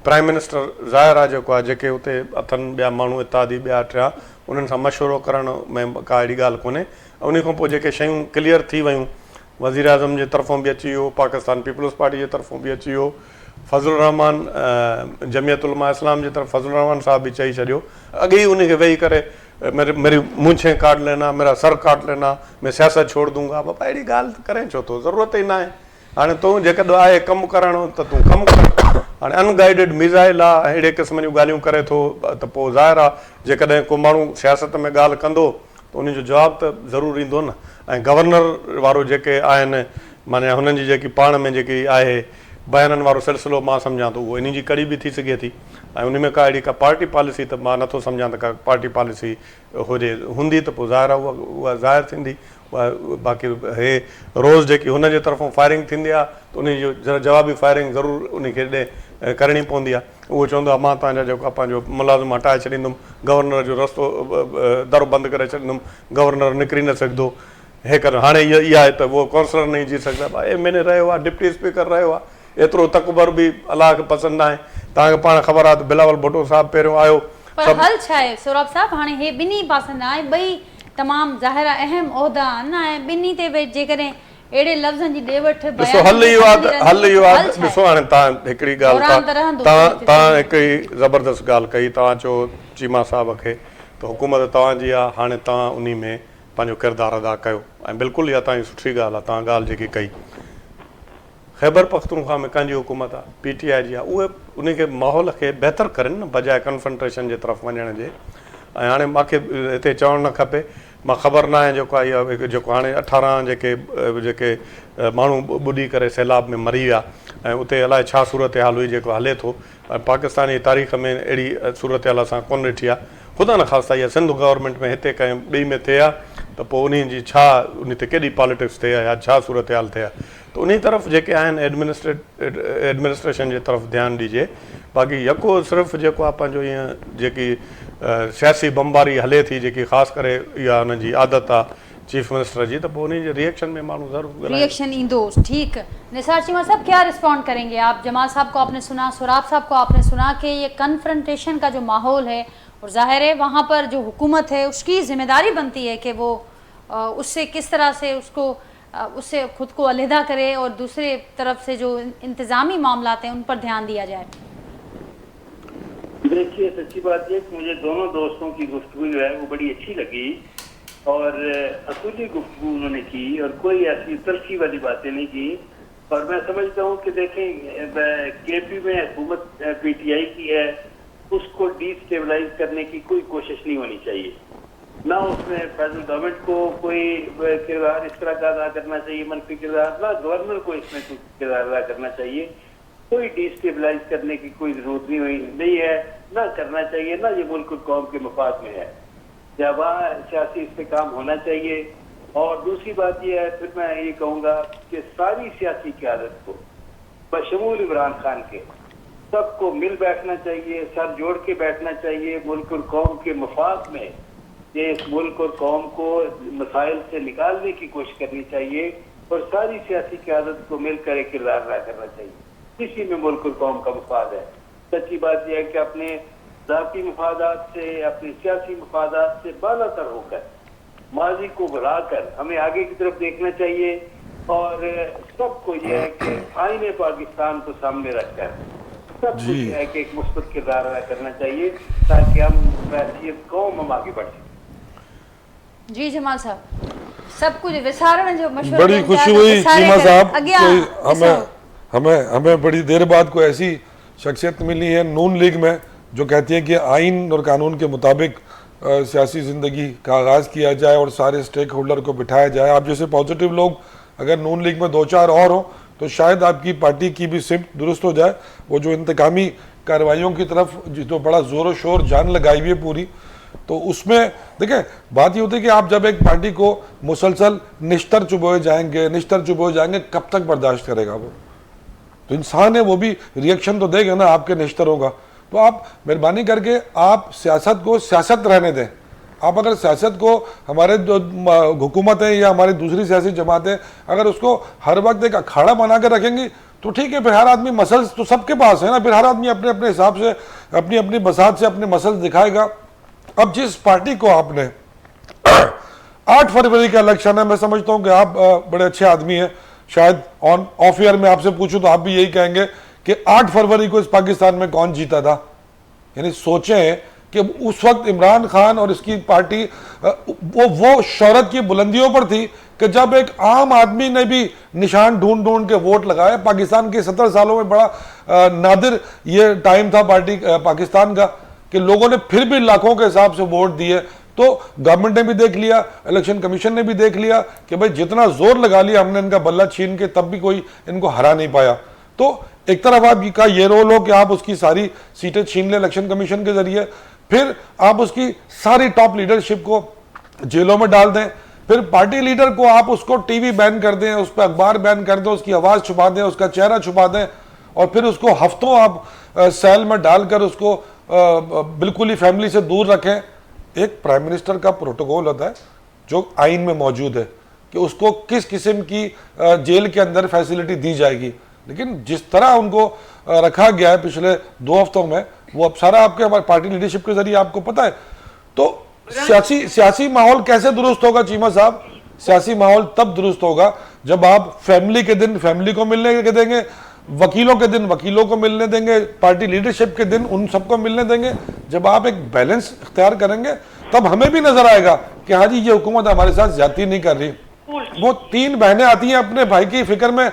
प्राइम मिनिस्टर ज़ाहिर आहे जेको आहे, जेके उते अथनि ॿिया माण्हू इत्यादि ॿिया टिया, उन्हनि सां मशवरो करण में का अहिड़ी ॻाल्हि कोन्हे। उन खां पोइ जेके शयूं क्लियर थी वियूं, वज़ीर आज़म जे तरफ़ां बि अची वियो, पाकिस्तान पीपल्स पार्टी जे तरफ़ां बि अची वियो, फज़लुर रहमान जमियत उलमा इस्लाम जे तरफ़ फज़लुर रहमान साहब बि चई छॾियो। अॻे ई उनखे वेही करे मेरी मूंछें काट लेना, मेरा सर काट लेना, मैं सियासत छोड़ दूंगा, बाबा अहिड़ी ॻाल्हि करें छो थो, ज़रूरत ई न आहे। हाणे तूं जेकॾहिं आहे कमु करणो त तूं कमु कर। हाणे अनगाइडेड मिज़ाइल आहे, अहिड़े क़िस्म जूं ॻाल्हियूं करे थो, त पोइ ज़ाहिर आहे जेकॾहिं को माण्हू सियासत में ॻाल्हि कंदो त उनजो जवाबु त ज़रूरु ईंदो न। ऐं गवर्नर वारो जेके आहिनि, माना हुननि जी जेकी पाण में जेकी आहे बयाननि वारो सिलसिलो, मां सम्झां थो उहो इन जी कड़ी बि थी सघे थी। ऐं उन में का अहिड़ी का पार्टी पॉलिसी त मां नथो सम्झां त का पार्टी पॉलिसी हुजे, हूंदी त पोइ ज़ाहिर आहे उहा ज़ाहिर थींदी। उहा बाक़ी हे रोज़ जेकी हुनजे तरफ़ां फायरिंग थींदी आहे त उन जो जवाबी फायरिंग ज़रूरु उनखे ॾे करणी पवंदी आहे। उहो चवंदो आहे मां तव्हांजा जेको पंहिंजो मुलाज़िम हटाए छॾींदुमि, गवर्नर जो रस्तो दर बंदि करे छॾींदुमि, गवर्नर निकिरी न सघंदो, हे कर। हाणे इहा आहे त उहो काउंसलर न जी सघंदा, एम एन ए रहियो आहे, डिप्टी स्पीकर रहियो आहे, एतिरो तकबर बि अलाह खे पसंदि न आहे। तव्हांखे पाण ख़बर आहे त बिलावल भुट्टो साहिबु पहिरियों आयो, पर हल छा आहे सोराब साहब, हाणे हे ॿिन्ही पासनि आहे, ॿई तमामु ज़ाहिर अहम उहिदा आहिनि ऐं ॿिन्ही ते जेकॾहिं अहिड़े लफ़्ज़नि जी ॾे वठि ॾिसो हल इहो आहे। ॾिसो हाणे तव्हां हिकिड़ी ॻाल्हि तव्हां हिकिड़ी ज़बरदस्त ॻाल्हि कई, तव्हां चयो चीमा साहिब खे त हुकूमत तव्हांजी आहे, हाणे तव्हां उन में पंहिंजो किरदारु अदा कयो, ऐं बिल्कुलु इहा तव्हांजी सुठी ॻाल्हि आहे। तव्हां ॻाल्हि जेकी कई ख़ैबर पख्तूनख्वा में कंहिंजी हुकूमत आहे, PTI जी आहे, उहे उनखे माहौल खे बहितर करनि न, बजाए कन्फ्रंटेशन जे तरफ़ वञण जे। ऐं हाणे मूंखे हिते चवणु न खपे, मां ख़बर न आहे जेको आहे इहा जेको हाणे 18 जेके माण्हू ॿुॾी करे सैलाब में मरी विया, ऐं उते अलाए छा सूरत हाल हुई जेको हले थो। ऐं पाकिस्तानी तारीख़ में अहिड़ी सूरत हाल असां कोन ॾिठी आहे। ख़ुदा न ख़ास्ता इहा सिंध गवर्नमेंट में हिते कंहिं ॿी में थिए हा त पोइ उन जी छा उन ते केॾी पॉलिटिक्स थिए या छा सूरत हाल थिए। त उन तरफ़ जेके आहिनि एडमिनिस्ट्रेशन जे तरफ़ ध्यानु ॾिजे। बाक़ी यको सिर्फ़ु जेको आहे पंहिंजो ईअं जेकी सियासी बमबारी हले थी, जेकी ख़ासि करे इहा हुन जी आदत आहे चीफ मिनिस्टर जी, त पोइ उन जे रिएक्शन में माण्हू ज़रूरु रिएक्शन ईंदो। ठीक, निसार चीमा साहब क्या रिस्पॉन्ड करेंगे आप? जमाल साहब को आपने सुना, सोराब साहब को आपने सुना कि ये कन्फ्रंटेशन का जो माहौल है, और जाहिर है वहाँ पर जो हुकूमत है उसकी जिम्मेदारी बनती है कि वो उससे किस तरह से उससे खुद को अलहदा करे और दूसरे तरफ से जो इंतज़ामी मामलात हैं उन पर ध्यान दिया जाए। देखिए, सच्ची बात ये कि मुझे दोनों दोस्तों की गुफ्तगू जो है वो बड़ी अच्छी लगी, और असूली गुफ्तगू उन्होंने की, और कोई ऐसी तलखी वाली बातें नहीं की। और मैं समझता हूँ कि देखें, KP में हुकूमत PTI की है, उसको डिस्टेबलाइज करने की कोई कोशिश नहीं होनी चाहिए, ना उसमें फेडरल गवर्नमेंट को कोई किरदार इस तरह का अदा करना चाहिए, मनफी किरदार, ना गवर्नर को इसमें कुछ किरदार अदा करना चाहिए। कोई डिस्टेबलाइज करने की कोई जरूरत नहीं है, ना करना चाहिए, ना ये मुल्क कौम के मफाद में है। जब वहाँ सियासी इस पे काम होना चाहिए, और दूसरी बात यह है, फिर मैं ये कहूंगा कि सारी सियासी क़यादत को बशमूल इमरान खान के सबको मिल बैठना चाहिए, सर जोड़ के बैठना चाहिए, मुल्क और कौम के मफाद में ये इस मुल्क और कौम को मसाइल से निकालने की कोशिश करनी चाहिए और सारी सियासी क़यादत को मिलकर एक किरदार अदा करना चाहिए। इसी में मुल्क और कौम का मफाद है। सच्ची बात यह है कि अपने ज़ाती मफादात से, अपने सियासी मफादात से बालातर होकर माजी को भुलाकर हमें आगे की तरफ देखना चाहिए और सबको यह है कि आईने पाकिस्तान को सामने रखकर सबको यह है कि एक मुस्बत किरदार अदा करना चाहिए ताकि हम वैसियत कौम हम आगे बढ़ सकें। जी जमाल साहब, सब कुछ विसारण जो मशवरा बड़ी खुशी हुई चीमा साहब, हमें बड़ी देर बाद कोई ऐसी शख्सियत मिली है नून लीग में जो कहती है कि आइन और कानून के मुताबिक सियासी ज़िंदगी का आगाज़ किया जाए और सारे स्टेक होल्डर को बिठाया जाए। आप जैसे पॉजिटिव लोग अगर नून लीग में 2-4 और हो तो शायद आपकी पार्टी की भी सिमत दुरुस्त हो जाए। वो जो इंतकामी कार्रवाइयों की तरफ जो बड़ा ज़ोर शोर जान लगाई हुई है पूरी, तो उसमें देखें बात ये होती है कि आप जब एक पार्टी को मुसलसल निश्तर चुभोए जाएंगे, कब तक बर्दाश्त करेगा वो? तो इंसान है, वो भी रिएक्शन तो देगा ना आपके निश्तरों का। तो आप मेहरबानी करके आप सियासत को सियासत रहने दें। आप अगर सियासत को हमारे जो हुकूमत है या हमारी दूसरी सियासी जमातें अगर उसको हर वक्त एक अखाड़ा बना कर रखेंगी तो ठीक है, फिर हर आदमी मसल्स तो सबके पास है ना, फिर हर आदमी अपने अपने हिसाब से अपनी अपनी बसात से अपने मसल्स दिखाएगा। अब जिस पार्टी को आपने 8 फरवरी का इलेक्शन है, मैं समझता हूं कि आप बड़े अच्छे आदमी हैं, शायद ऑन ऑफ ईयर में आपसे पूछूं तो आप भी यही कहेंगे कि 8 फरवरी को इस पाकिस्तान में कौन जीता था। यानी सोचें कि उस वक्त इमरान खान और इसकी पार्टी वो शौहरत की बुलंदियों पर थी कि जब एक आम आदमी ने भी निशान ढूंढ ढूंढ के वोट लगाए। पाकिस्तान के 70 सालों में बड़ा नादिर ये टाइम था पाकिस्तान का कि लोगों ने फिर भी लाखों के हिसाब से वोट दिए। तो गवर्नमेंट ने भी देख लिया, इलेक्शन कमीशन ने भी देख लिया कि भाई जितना जोर लगा लिया हमने इनका बल्ला छीन के, तब भी कोई इनको हरा नहीं पाया। तो एक तरफ आपका ये रोल हो कि आप उसकी सारी सीटें छीन लें इलेक्शन कमीशन के जरिए, फिर आप उसकी सारी टॉप लीडरशिप को जेलों में डाल दें, फिर पार्टी लीडर को आप उसको टीवी बैन कर दें, उस पर अखबार बैन कर दें, उसकी आवाज़ छुपा दें, उसका चेहरा छुपा दें और फिर उसको हफ्तों आप सेल में डालकर उसको बिल्कुल ही फैमिली से दूर रखें। एक प्राइम मिनिस्टर का प्रोटोकॉल होता है जो आइन में मौजूद है कि उसको किस किस्म की जेल के अंदर फैसिलिटी दी जाएगी, लेकिन जिस तरह उनको रखा गया है पिछले 2 हफ्तों में, वो अब सारा आपके हमारे पार्टी लीडरशिप के जरिए आपको पता है। तो सियासी माहौल कैसे दुरुस्त होगा चीमा साहब? सियासी माहौल तब दुरुस्त होगा जब आप फैमिली के दिन फैमिली को मिलने के देंगे, वकीलों के दिन वकीलों को मिलने देंगे, पार्टी लीडरशिप के दिन उन सबको मिलने देंगे। जब आप एक बैलेंस इख्तियार करेंगे तब हमें भी नजर आएगा कि हाँ जी ये हुकूमत हमारे साथ ज्यादती नहीं कर रही। वो 3 बहनें आती हैं अपने भाई की फिक्र में,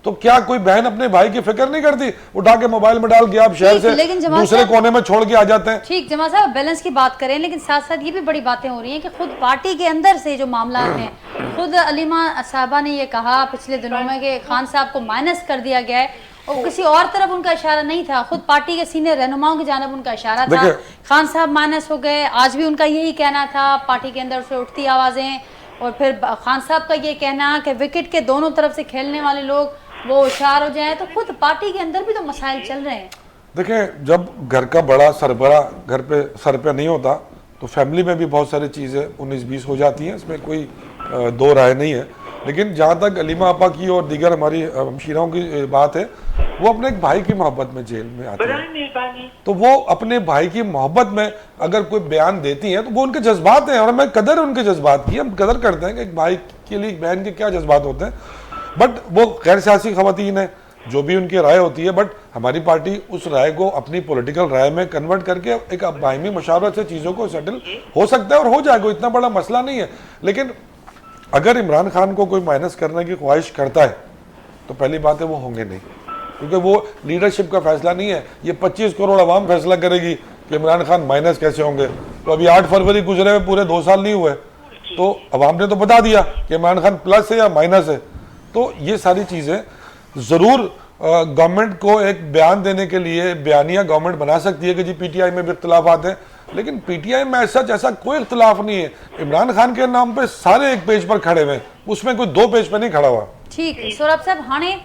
तो क्या कोई बहन अपने भाई की फिक्र नहीं करती? उठा के मोबाइल में डाल के आप शहर से दूसरे कोने में छोड़ के आ जाते हैं। ठीक जमा साहब, बैलेंस की बात करें, लेकिन साथ साथ ये भी बड़ी बातें हो रही हैं कि खुद पार्टी के अंदर से जो मामला हैं, खुद अलीमा साहबा ने ये कहा पिछले दिनों में कि खान साहब को माइनस कर दिया गया है और किसी और तरफ उनका इशारा नहीं था, खुद पार्टी के सीनियर रहनुमाओं की जानिब उनका इशारा था। खान साहब माइनस हो गए, आज भी उनका यही कहना था, पार्टी के अंदर से उठती आवाजें, और फिर खान साहब का ये कहना कि विकेट के दोनों तरफ से खेलने वाले लोग वो होशियार हो जाए। तो खुद पार्टी के अंदर भी तो मसाइल चल रहे हैं। देखें, जब घर का बड़ा सरबरा घर पे सर पे नहीं होता तो फैमिली में भी बहुत सारी चीज़ें 19-20 हो जाती हैं, इसमें कोई दो राय नहीं है। लेकिन जहाँ तक अलीमा आपा की और दीगर हमारी हमशीराओं की बात है, वो अपने एक भाई की मोहब्बत में जेल में आते हैं, तो वो अपने भाई की मोहब्बत में अगर कोई बयान देती हैं तो वो उनके जज्बात हैं और हमें कदर है उनके जज्बात की। हम कदर करते हैं कि एक भाई के लिए एक बहन के क्या जज्बात होते हैं, बट वो गैर सियासी खवातीन है, जो भी उनकी राय होती है, बट हमारी पार्टी उस राय को अपनी पॉलिटिकल राय में कन्वर्ट करके एक बाहिमी मशावरत से चीज़ों को सेटल हो सकता है और हो जाएगा, इतना बड़ा मसला नहीं है। लेकिन अगर इमरान खान को कोई माइनस करने की ख्वाहिश करता है तो पहली बात है वो होंगे नहीं, क्योंकि वो लीडरशिप का फैसला नहीं है, ये 25 करोड़ आवाम फैसला करेगी कि इमरान खान माइनस कैसे होंगे। तो अभी 8 फरवरी गुजरे हुए पूरे 2 साल नहीं हुए, तो अवाम ने तो बता दिया कि इमरान खान प्लस है या माइनस है। तो ये सारी चीज़ें ज़रूर गवर्नमेंट को एक बयान देने के लिए बयानिया गवर्नमेंट बना सकती है कि जी पीटीआई में भी इख्तिलाफात हैं, लेकिन पीटीआई में ऐसा कोई इख्तिलाफ नहीं है। इमरान खान के नाम पे सारे एक पेज पर खड़े हुए हैं, उसमें कोई 2 पेज पर नहीं खड़ा हुआ। ठीक सौरभ साहब, हाणे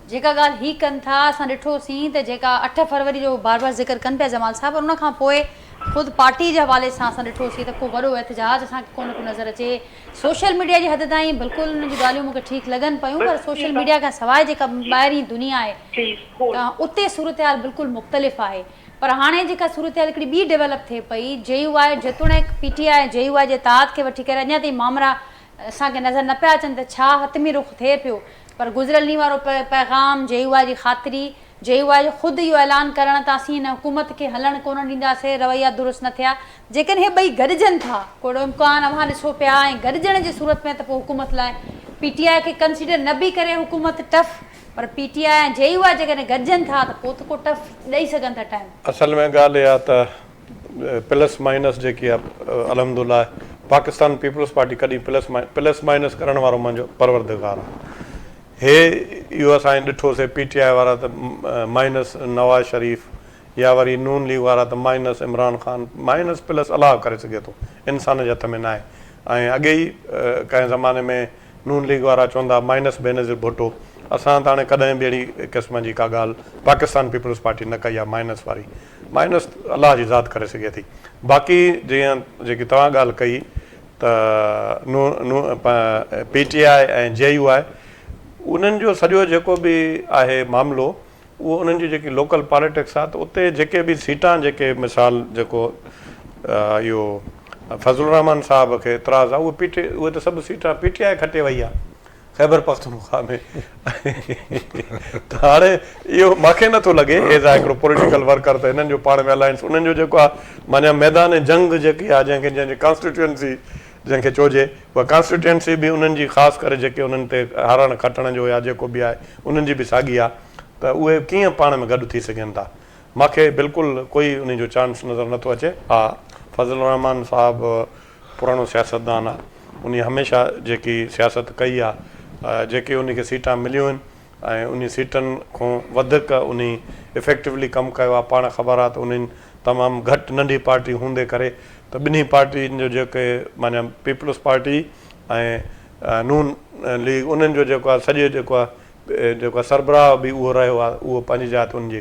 जेका ॻाल्हि ही कनि था, असां ॾिठोसीं त जेका 8 फरवरी जो बार बार ज़िक्र कनि पिया जमाल साहब, और उन खां पोइ ख़ुदि पार्टी जे हवाले सां असां ॾिठोसीं त को वॾो एहतजाज असांखे कोन पियो नज़र अचे। सोशल मीडिया जी हद ताईं बिल्कुलु उन जूं ॻाल्हियूं मूंखे ठीकु लॻनि पियूं, पर सोशल मीडिया खां सवाइ जेका ॿाहिरीं दुनिया आहे त उते सूरत हाल बिल्कुलु मुख़्तलिफ़ आहे। पर हाणे जेका सूरत हाल हिकिड़ी ॿी डेवलप थिए पई, JUI जेतोणीकि PTI JUI जे इताद खे वठी करे अञा ताईं मामला असांखे नज़र न पिया अचनि त छा हतमी रुख़ थिए पियो, पर गुज़िरियल ॾींहुं वारो पैगाम JUI जी ख़ातिरी, JUI जो ख़ुदि इहो ऐलान करणु त असीं हिन हुकूमत खे हलणु कोन ॾींदासीं, रवैया दुरुस्त न थिया। जेकॾहिं हे ॿई गॾिजनि था, कोड़ो इम्कान अव्हां ॾिसो पिया ऐं गॾिजण जी सूरत में त पोइ हुकूमत लाइ PTI खे कंसीडर न बि करे हुकूमत टफ, पर PTI ऐं JUI जेकॾहिं गॾिजनि था त पोइ त को टफ ॾेई सघनि था टाइम। असल में ॻाल्हि इहा त प्लस माइनस जेकी आहे अलहमदुलिल्लाह पाकिस्तान पीपल्स पार्टी कॾहिं प्लस माइनस करण वारो मुंहिंजो परवरदिगार आहे। हे इहो असां ॾिठोसीं PTI वारा त माइनस नवाज़ शरीफ़, या वरी नून लीग वारा त minus Imran Khan, minus plus Allah करे सघे थो, इंसान जे हथ में न आहे। ऐं अॻे ई कंहिं ज़माने में नून लीग वारा चवंदा माइनस बेनज़ीर भुट्टो, असां त हाणे कॾहिं बि अहिड़ी क़िस्म जी का ॻाल्हि पाकिस्तान पीपल्स पार्टी न कई आहे माइनस वारी। माइनस अलाह जी ज़ात करे सघे थी। बाक़ी जीअं जेकी तव्हां ॻाल्हि कई त PTI ऐं JUI उन्हनि जो सॼो जेको बि आहे मामिलो, उहो उन्हनि जी जेकी लोकल पॉलिटिक्स आहे, त उते जेके बि सीटां, जेके मिसाल जेको इहो फज़लुर रहमान साहब खे एतिराज़ु आहे, उहे त सभु सीटां PTI खटे वई आहे ख़ैबर पख्तूनख्वा में। त हाणे इहो मूंखे नथो लॻे एज़ आहे हिकिड़ो पॉलिटिकल वर्कर त हिननि जो पाण में अलायंस, उन्हनि जो जेको आहे माना मैदान जंग जेकी आहे, जंहिंजी कॉन्स्टिट्यूएंसी जंहिंखे चइजे, उहा कॉन्स्टिट्यूएंसी बि उन्हनि जी ख़ासि करे जेके उन्हनि ते हारण खटण जो या जेको बि आहे उन्हनि जी बि साॻी आहे, त उहे कीअं पाण में गॾु थी सघनि था। मूंखे बिल्कुलु कोई उन जो चांस नज़र नथो अचे। हा, फज़लुर रहमान साहिबु पुराणो सियासतदान आहे, उन हमेशह जेकी सियासत कई आहे, जेके उनखे सीटां मिलियूं आहिनि ऐं उन सीटनि खां वधीक उन इफेक्टिवली कमु कयो आहे। पाण ख़बर आहे त उन्हनि तमामु घटि नंढी पार्टी हूंदे करे त ॿिन्ही पार्टियुनि जो जेके माना पीपल्स पार्टी ऐं नून लीग, उन्हनि जो जेको आहे सॼो जेको आहे सरबराह बि उहो रहियो आहे, उहो पंहिंजी जाइ ते उनजी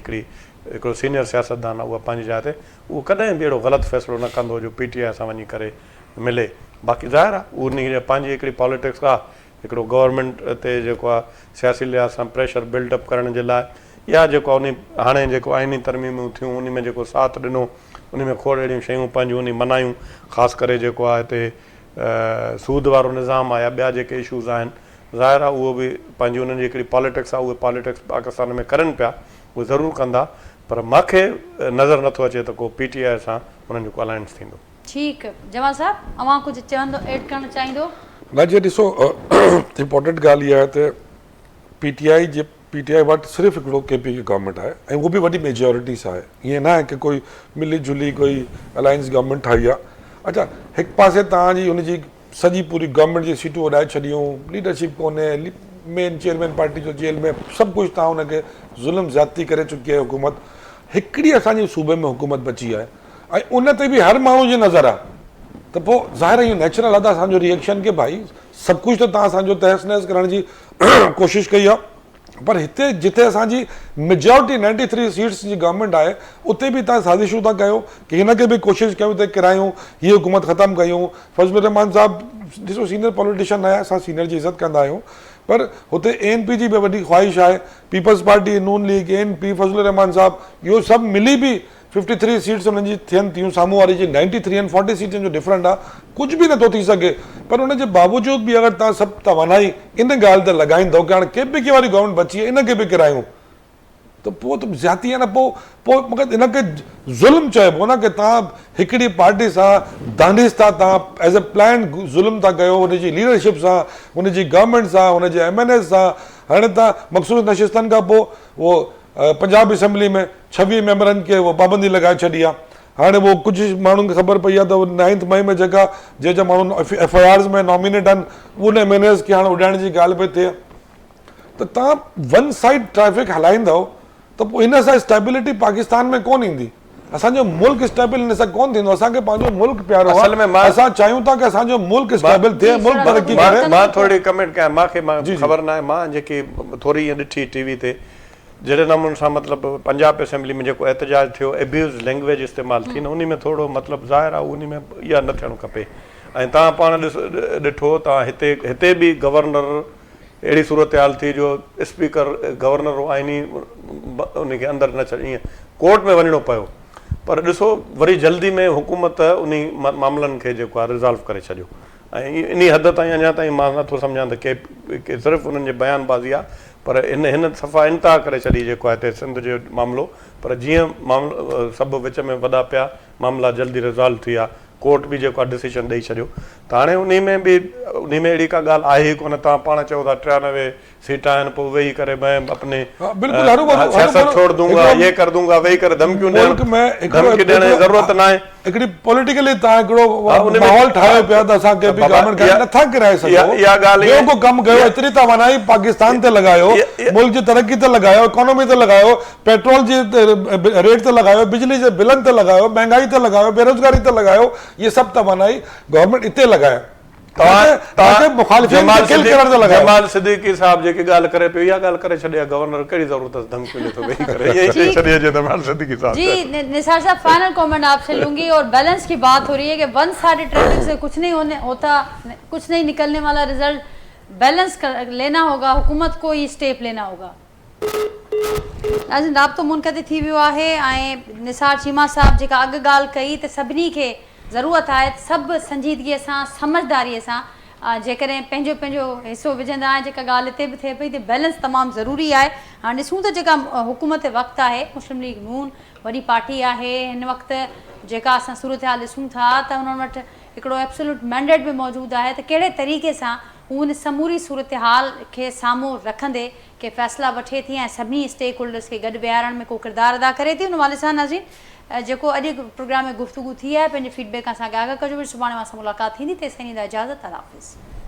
हिकिड़ो सीनियर सियासतदान आहे, उहा पंहिंजी जाइ ते उहो कॾहिं बि अहिड़ो ग़लति फ़ैसिलो न कंदो जो PTI सां वञी करे मिले। बाक़ी ज़ाहिर आहे उन पंहिंजी हिकिड़ी पॉलिटिक्स आहे, हिकिड़ो गवर्नमेंट ते जेको आहे सियासी लिहाज़ सां प्रेशर बिल्डअप करण जे लाइ, या जेको उन हाणे जेको आइनी तरमीमूं थियूं उन में जेको साथ ॾिनो, उन में खोड़ अहिड़ियूं शयूं पंहिंजूं उन मनायूं, ख़ासि करे जेको आहे हिते सूद वारो निज़ाम आहे या ॿिया जेके इशूज़ आहिनि, ज़ाहिर आहे उहो बि पंहिंजी उन्हनि जी हिकिड़ी पॉलिटिक्स आहे, उहे पॉलिटिक्स पाकिस्तान में करनि पिया, उहे ज़रूरु कंदा, पर मूंखे नज़र नथो अचे त को PTI सां उन्हनि जो को अलायंस थींदो। ठीकु, जमाल साहब अव्हां कुझु चवंदो ऐड करणु चाहींदो? न जी, ॾिसो इम्पोर्टेंट ॻाल्हि इहा आहे त PTI वटि सिर्फ़ु हिकिड़ो KP की गवर्नमेंट आहे ऐं उहो बि वॾी मेजॉरिटी सां आहे। ईअं न आहे की कोई मिली जुली कोई अलायंस गवर्नमेंट ठाही आहे। अच्छा, हिकु पासे तव्हांजी हुनजी सॼी पूरी गवर्नमेंट जी सीटूं उॾाए छॾियूं, लीडरशिप कोन्हे, मेन चेयरमैन पार्टी जो जेल में, सभु कुझु तव्हां हुनखे ज़ुल्म ज़्यादती करे चुकी आहे हुकूमत। हिकिड़ी असांजे सूबे में हुकूमत बची आहे ऐं उन ते बि हर माण्हू जी नज़र आहे, त पोइ ज़ाहिर इहो नेचुरल आहे त असांजो रिएक्शन की भाई सभु कुझु त तव्हां असांजो तहस नहस करण जी कोशिशि कई आहे, पर हिते जिथे असांजी मेजॉरिटी 93 सीट्स जी गवर्नमेंट आहे, उते बि तव्हां साज़िशूं था कयो की हिनखे बि कोशिशि कयूं त किरायूं हीअ हुकूमत ख़तमु कयूं। फज़लुर रहमान साहिबु ॾिसो सीनियर पॉलिटिशियन आया, असां सीनियर जी इज़त कंदा आहियूं, पर हुते ANP जी बि वॾी ख़्वाहिश आहे, पीपल्स पार्टी, नून लीग, ANP, फज़लुर रहमान साहिबु, इहो सभु मिली बि 53 सीट्स हुननि जी थियनि थियूं, साम्हूं वारी जी 93 ऐं 40 सीटनि जो डिफरेंट आहे, कुझु बि नथो थी सघे। पर हुनजे बावजूद बि अगरि तव्हां सभु तवानाई इन ॻाल्हि ते लॻाईंदव की हाणे KPK वारी गवर्नमेंट बची आहे, इनखे बि किरायूं, त पोइ त ज़्याती आहे न। पोइ मूंखे इनखे ज़ुल्म चइबो न की तव्हां हिकिड़ी पार्टी सां दांडिस था, तव्हां एज़ ए प्लान ज़ुल्म था कयो हुनजी लीडरशिप सां, हुनजी गवर्नमेंट सां, हुनजे MNA सां। हाणे तव्हां मखसूस नशिस्तनि खां पोइ उहो पंजाब असेंबली में 26 मेंबरनि खे उहो पाबंदी लॻाए छॾी आहे। हाणे उहो कुझु माण्हुनि खे ख़बर पई आहे त 9 मई में जेका जंहिंजा माण्हू FIRs में नॉमिनेट आहिनि, उन MNAs खे हाणे उॾाइण जी ॻाल्हि पई थिए। त तव्हां वन साइड ट्रैफिक हलाईंदव त पोइ हिन सां स्टेबिलिटी पाकिस्तान में कोन ईंदी। असांजो मुल्क स्टेबल हिन सां कोन थींदो, असांखे पंहिंजो मुल्क प्यारो असल में आहे, असां चाहियूं था कि असांजो मुल्क स्टेबल थिए, मुल्क तरक़ी करे। मां थोरी कमेंट कयां, मूंखे ख़बर न आहे, मां जेकी थोरी ईअं ॾिठी टीवी ते जहिड़े नमूने सां मतिलबु पंजाब असेंबली में जेको एहतजाज थियो, एब्यूज़ लैंग्वेज इस्तेमालु थी न, उन में थोरो मतिलबु ज़ाहिर आहे उन में इहा न थियणु खपे। ऐं तव्हां पाण ॾिठो तव्हां हिते बि गवर्नर अहिड़ी सूरत हाल थी जो स्पीकर गवर्नर आइनी उनखे अंदरि न छॾ, ईअं कोर्ट में वञिणो पियो, पर ॾिसो वरी जल्दी में हुकूमत उन मामलनि खे जेको आहे रिज़ॉल्व करे छॾियो। ऐं इन हद ताईं अञा ताईं मां नथो सम्झां त के सिर्फ़ु उन्हनि जे बयानबाज़ी आहे, पर हिन सफ़ा इंतहा करे छॾी जेको आहे हिते सिंध जो मामिलो। पर जीअं मामिलो सभु विच में वॾा पिया, मामला जल्दी रिज़ॉल्व थी विया, कोर्ट बि जेको आहे डिसीजन ॾेई छॾियो। त हाणे उन में अहिड़ी का ॻाल्हि आहे ई कोन। तव्हां पाण चओ था 93 सीटां आहिनि, पोइ वेही करे मैं अपने सियासत छोड़ दूंगा, ये कर दूंगा, वेही करे धमकियूं ॾियण जी ज़रूरत न आहे। हिकिड़ी पॉलिटिकली तव्हां हिकिड़ो माहौल ठाहियो पिया त असांखे बि गवर्नमेंट नथा किराए सघो, इहा ॻाल्हि ॿियो को कमु कयो, एतिरी त वनाई पाकिस्तान ते लॻायो, मुल्क जी तरक़ी ते लॻायो, इकोनॉमी ते लॻायो, पेट्रोल जी रेट ते लॻायो, बिजली जे बिलनि ते लॻायो, महांगाई ते लॻायो, बेरोज़गारी ते लॻायो, इहे सभु त वनाई गवर्नमेंट हिते लॻायो। जमाल सिद्दीकी साहब जेकी ॻाल्हि करे पियो, इहा ॻाल्हि करे छॾे, गवर्नर कहिड़ी ज़रूरत है धमकियों ॾे तो वेही करे, ये छॾे जमाल सिद्दीकी साहब। जी निसार साहब, फाइनल कमेंट आपसे लूंगी। और बैलेंस की बात हो रही है कि वन साइडेड ट्रैफिक से कुछ नहीं होता, कुछ नहीं निकलने वाला रिजल्ट, बैलेंस लेना होगा, हुकूमत को ही स्टेप लेना होगा। राब्तो मुनक़िद थी वियो आहे ऐं निसार चीमा साहब जेका अॻु ॻाल्हि कई त सभिनी खे ज़रूरत आहे सभु संजीदगीअ सां, समझदारीअ सां जेकॾहिं पंहिंजो पंहिंजो हिसो विझंदा आहिनि, जेका ॻाल्हि हिते बि थिए पई त बैलेंस तमामु ज़रूरी आहे। हाणे ॾिसूं त जेका हुकूमत वक़्तु आहे, मुस्लिम लीग नून वॾी पार्टी आहे, हिन वक़्तु जेका असां सूरत हाल ॾिसूं था त हुननि वटि हिकिड़ो एब्सोल्यूट मैंडेट बि मौजूदु आहे त कहिड़े तरीक़े सां हू उन समूरी सूरत हाल खे साम्हूं रखंदे के फ़ैसिला वठे थी ऐं सभिनी स्टेक होल्डर्स खे गॾु विहारण में को किरदारु अदा करे थी। उन हवाले सां नाज़रीन जेको अॼु प्रोग्राम में गुफ़्तगू थी आहे, पंहिंजे फीडबैक असांखे आगाह कजो। सुभाणे मां सां मुलाक़ात थींदी, तेसिताईं ॾींदा इजाज़त, अल्लाह हाफ़िज़।